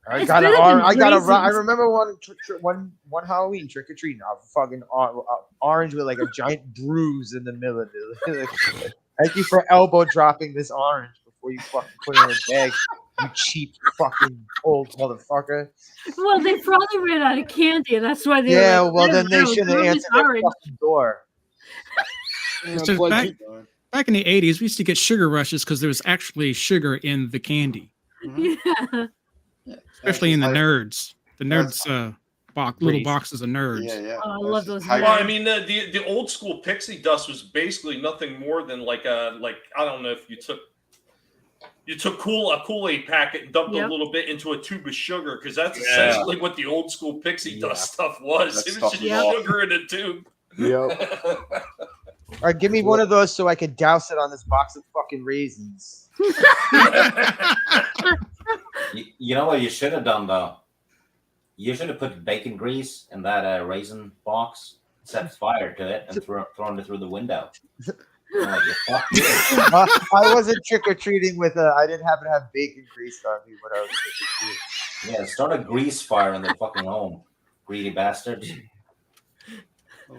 [SPEAKER 3] I
[SPEAKER 4] It's
[SPEAKER 3] got
[SPEAKER 4] better
[SPEAKER 3] a.
[SPEAKER 4] than
[SPEAKER 3] I got a. I
[SPEAKER 4] raisins.
[SPEAKER 3] remember one Halloween trick or treating. A fucking orange with like a giant bruise in the middle of it. Thank you for elbow dropping this orange before you fucking put it in a bag. You cheap fucking old motherfucker.
[SPEAKER 4] Well, they probably ran out of candy, and that's why they.
[SPEAKER 3] Yeah.
[SPEAKER 4] were like,
[SPEAKER 3] Well,
[SPEAKER 4] "No,
[SPEAKER 3] then they
[SPEAKER 4] no,
[SPEAKER 3] should have
[SPEAKER 4] give me
[SPEAKER 3] answered their
[SPEAKER 4] orange."
[SPEAKER 3] fucking door.
[SPEAKER 5] It's just back in the 80s, we used to get sugar rushes because there was actually sugar in the candy,
[SPEAKER 4] Yeah.
[SPEAKER 5] especially in the nerds. The nerds, little boxes of nerds.
[SPEAKER 6] Yeah.
[SPEAKER 4] Oh, I love those.
[SPEAKER 2] Well, I mean, the old school pixie dust was basically nothing more than like I don't know if you took a Kool-Aid packet and dumped a little bit into a tube of sugar, because that's essentially what the old school pixie dust stuff was. It was just sugar in a tube.
[SPEAKER 7] Yep.
[SPEAKER 3] All right, give me one of those so I can douse it on this box of fucking raisins.
[SPEAKER 9] You know what you should have done though? You should have put bacon grease in that raisin box, set fire to it, and thrown it through the window. Like,
[SPEAKER 3] I wasn't trick or treating with I didn't happen to have bacon grease on me when I was trick or treating.
[SPEAKER 9] Yeah, start a grease fire in the fucking home, greedy bastards.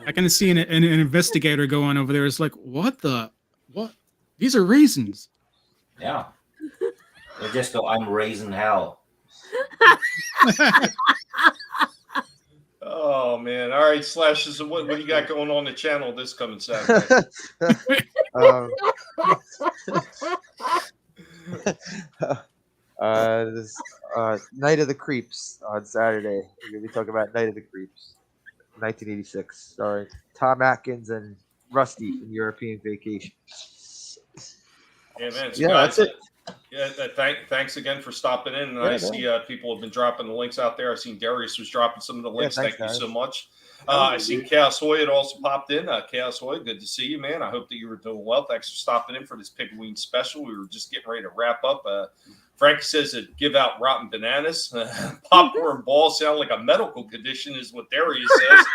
[SPEAKER 5] I can see an investigator going over there. It's like, what? These are raisins.
[SPEAKER 9] Yeah. They just go, I'm raising hell.
[SPEAKER 2] Oh man! All right, Slashes. What do you got going on the channel this coming Saturday?
[SPEAKER 3] Night of the Creeps on Saturday. We're gonna be talking about Night of the Creeps, 1986. Sorry, Tom Atkins and Rusty from European Vacation.
[SPEAKER 2] Yeah, man. So
[SPEAKER 3] Yeah,
[SPEAKER 2] guys,
[SPEAKER 3] that's it.
[SPEAKER 2] Thanks again for stopping in. And I see people have been dropping the links out there. I've seen Darius was dropping some of the links.
[SPEAKER 3] thanks,
[SPEAKER 2] Thank you
[SPEAKER 3] guys.
[SPEAKER 2] so much. I seen Chaos Hoy had also popped in. Chaos Hoy, good to see you, man. I hope that you were doing well. Thanks for stopping in for this Pigween special. We were just getting ready to wrap up. Frank says that give out rotten bananas. Popcorn balls sound like a medical condition, is what Darius says.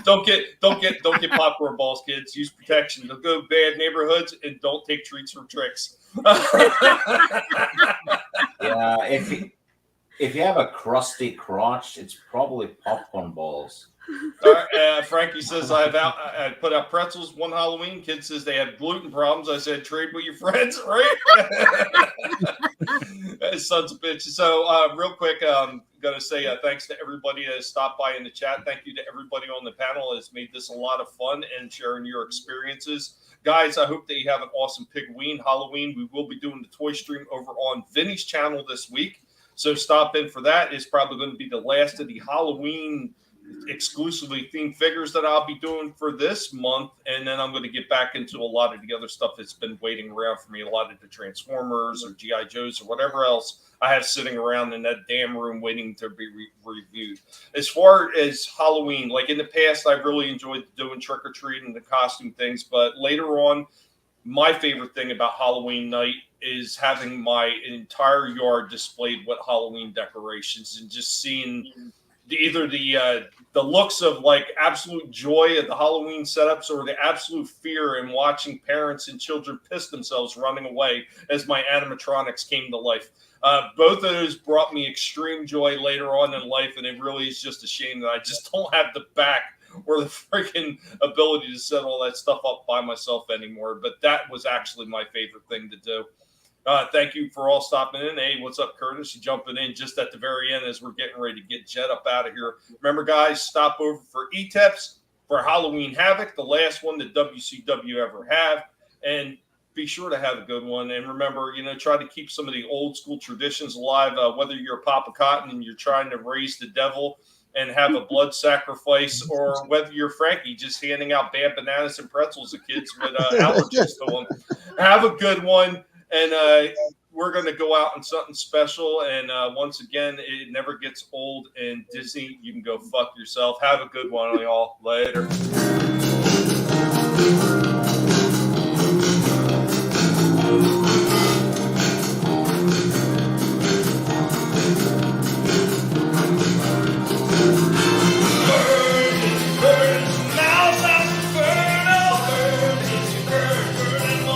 [SPEAKER 2] Don't get popcorn balls, kids. Use protection. Don't go bad neighborhoods and don't take treats for tricks.
[SPEAKER 9] Yeah, if you have a crusty crotch, it's probably popcorn balls.
[SPEAKER 2] Frankie says I put out pretzels one Halloween. Kid says they have gluten problems. I said trade with your friends, right? Sons of bitches. So real quick, I'm gonna say thanks to everybody that has stopped by in the chat. Thank you to everybody on the panel. It's made this a lot of fun and sharing your experiences. Guys, I hope that you have an awesome Pigween Halloween. We will be doing the toy stream over on Vinny's channel this week. So stop in for that. It's probably going to be the last of the Halloween exclusively themed figures that I'll be doing for this month. And then I'm going to get back into a lot of the other stuff that's been waiting around for me. A lot of the Transformers or G.I. Joes or whatever else I have sitting around in that damn room waiting to be reviewed. As far as Halloween, like in the past, I've really enjoyed doing trick-or-treat and the costume things. But later on, my favorite thing about Halloween night is having my entire yard displayed with Halloween decorations and just seeing either the looks of like absolute joy at the Halloween setups or the absolute fear in watching parents and children piss themselves running away as my animatronics came to life. Both of those brought me extreme joy later on in life, and it really is just a shame that I just don't have the back or the freaking ability to set all that stuff up by myself anymore. But that was actually my favorite thing to do. Thank you for all stopping in. Hey, what's up, Curtis? You jumping in just at the very end as we're getting ready to get Jet up out of here. Remember, guys, stop over for ETEPs, for Halloween Havoc, the last one that WCW ever had. And be sure to have a good one. And remember, try to keep some of the old school traditions alive, whether you're Papa Cotton and you're trying to raise the devil and have a blood sacrifice, or whether you're Frankie just handing out bad bananas and pretzels to kids with allergies to them. Have a good one. And we're going to go out on something special. And once again, it never gets old. And Disney, you can go fuck yourself. Have a good one, y'all. Later.